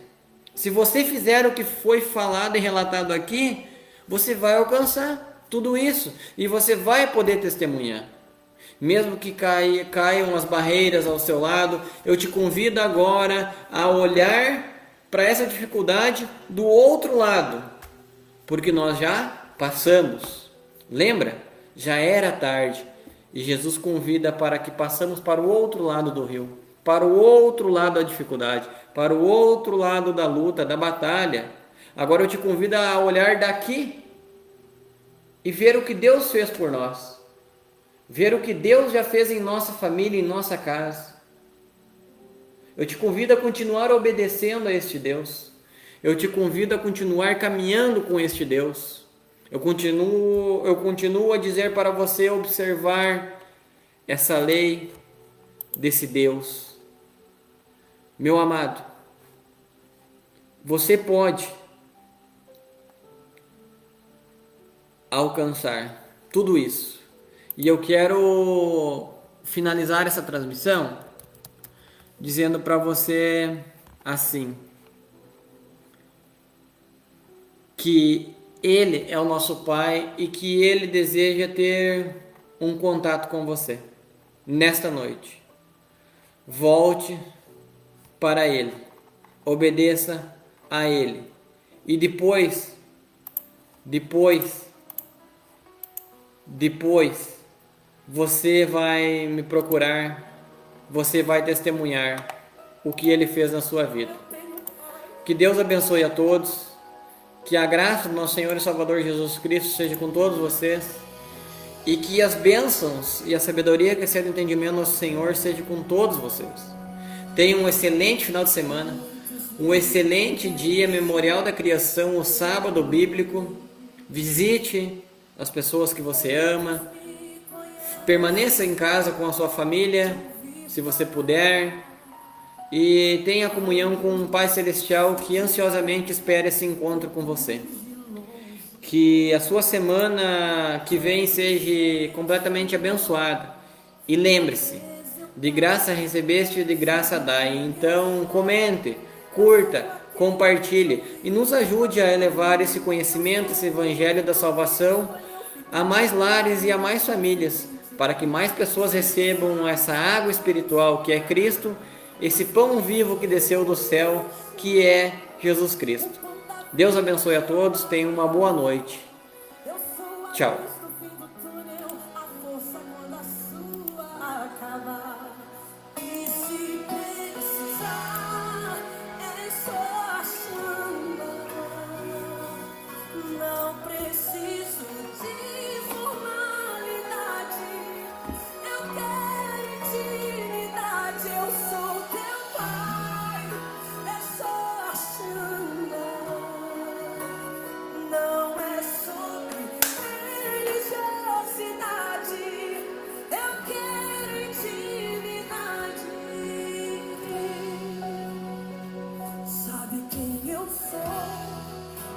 Se você fizer o que foi falado e relatado aqui, você vai alcançar tudo isso e você vai poder testemunhar. Mesmo que caiam as barreiras ao seu lado, eu te convido agora a olhar para essa dificuldade do outro lado, porque nós já passamos. Lembra? Já era tarde e Jesus convida para que passamos para o outro lado do rio, para o outro lado da dificuldade, para o outro lado da luta, da batalha. Agora eu te convido a olhar daqui e ver o que Deus fez por nós, ver o que Deus já fez em nossa família, em nossa casa. Eu te convido a continuar obedecendo a este Deus. Eu te convido a continuar caminhando com este Deus. Eu continuo a dizer para você observar essa lei desse Deus. Meu amado, você pode alcançar tudo isso. E eu quero finalizar essa transmissão dizendo para você assim, que Ele é o nosso Pai e que Ele deseja ter um contato com você nesta noite. Volte para Ele, obedeça a Ele e depois você vai me procurar. Você vai testemunhar o que Ele fez na sua vida. Que Deus abençoe a todos. Que a graça do nosso Senhor e Salvador Jesus Cristo seja com todos vocês. E que as bênçãos e a sabedoria que excede o entendimento do nosso Senhor seja com todos vocês. Tenham um excelente final de semana. Um excelente dia, memorial da criação, o sábado bíblico. Visite as pessoas que você ama. Permaneça em casa com a sua família, se você puder, e tenha comunhão com um Pai Celestial que ansiosamente espera esse encontro com você. Que a sua semana que vem seja completamente abençoada. E lembre-se, de graça recebeste, de graça dai. Então comente, curta, compartilhe e nos ajude a elevar esse conhecimento, esse evangelho da salvação a mais lares e a mais famílias, para que mais pessoas recebam essa água espiritual que é Cristo, esse pão vivo que desceu do céu, que é Jesus Cristo. Deus abençoe a todos, tenham uma boa noite. Tchau. E se precisar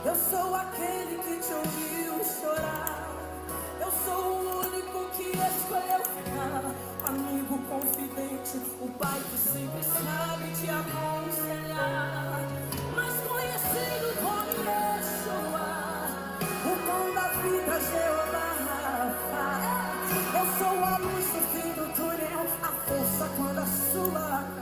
Eu sou aquele que te ouviu chorar. Eu sou o único que escolheu ficar. Amigo confidente, o pai que sempre sabe te aconselhar. Mais conhecido como Yeshua, o pão da vida, Jeová Rafa. Eu sou a luz no fim do túnel, a força quando a sua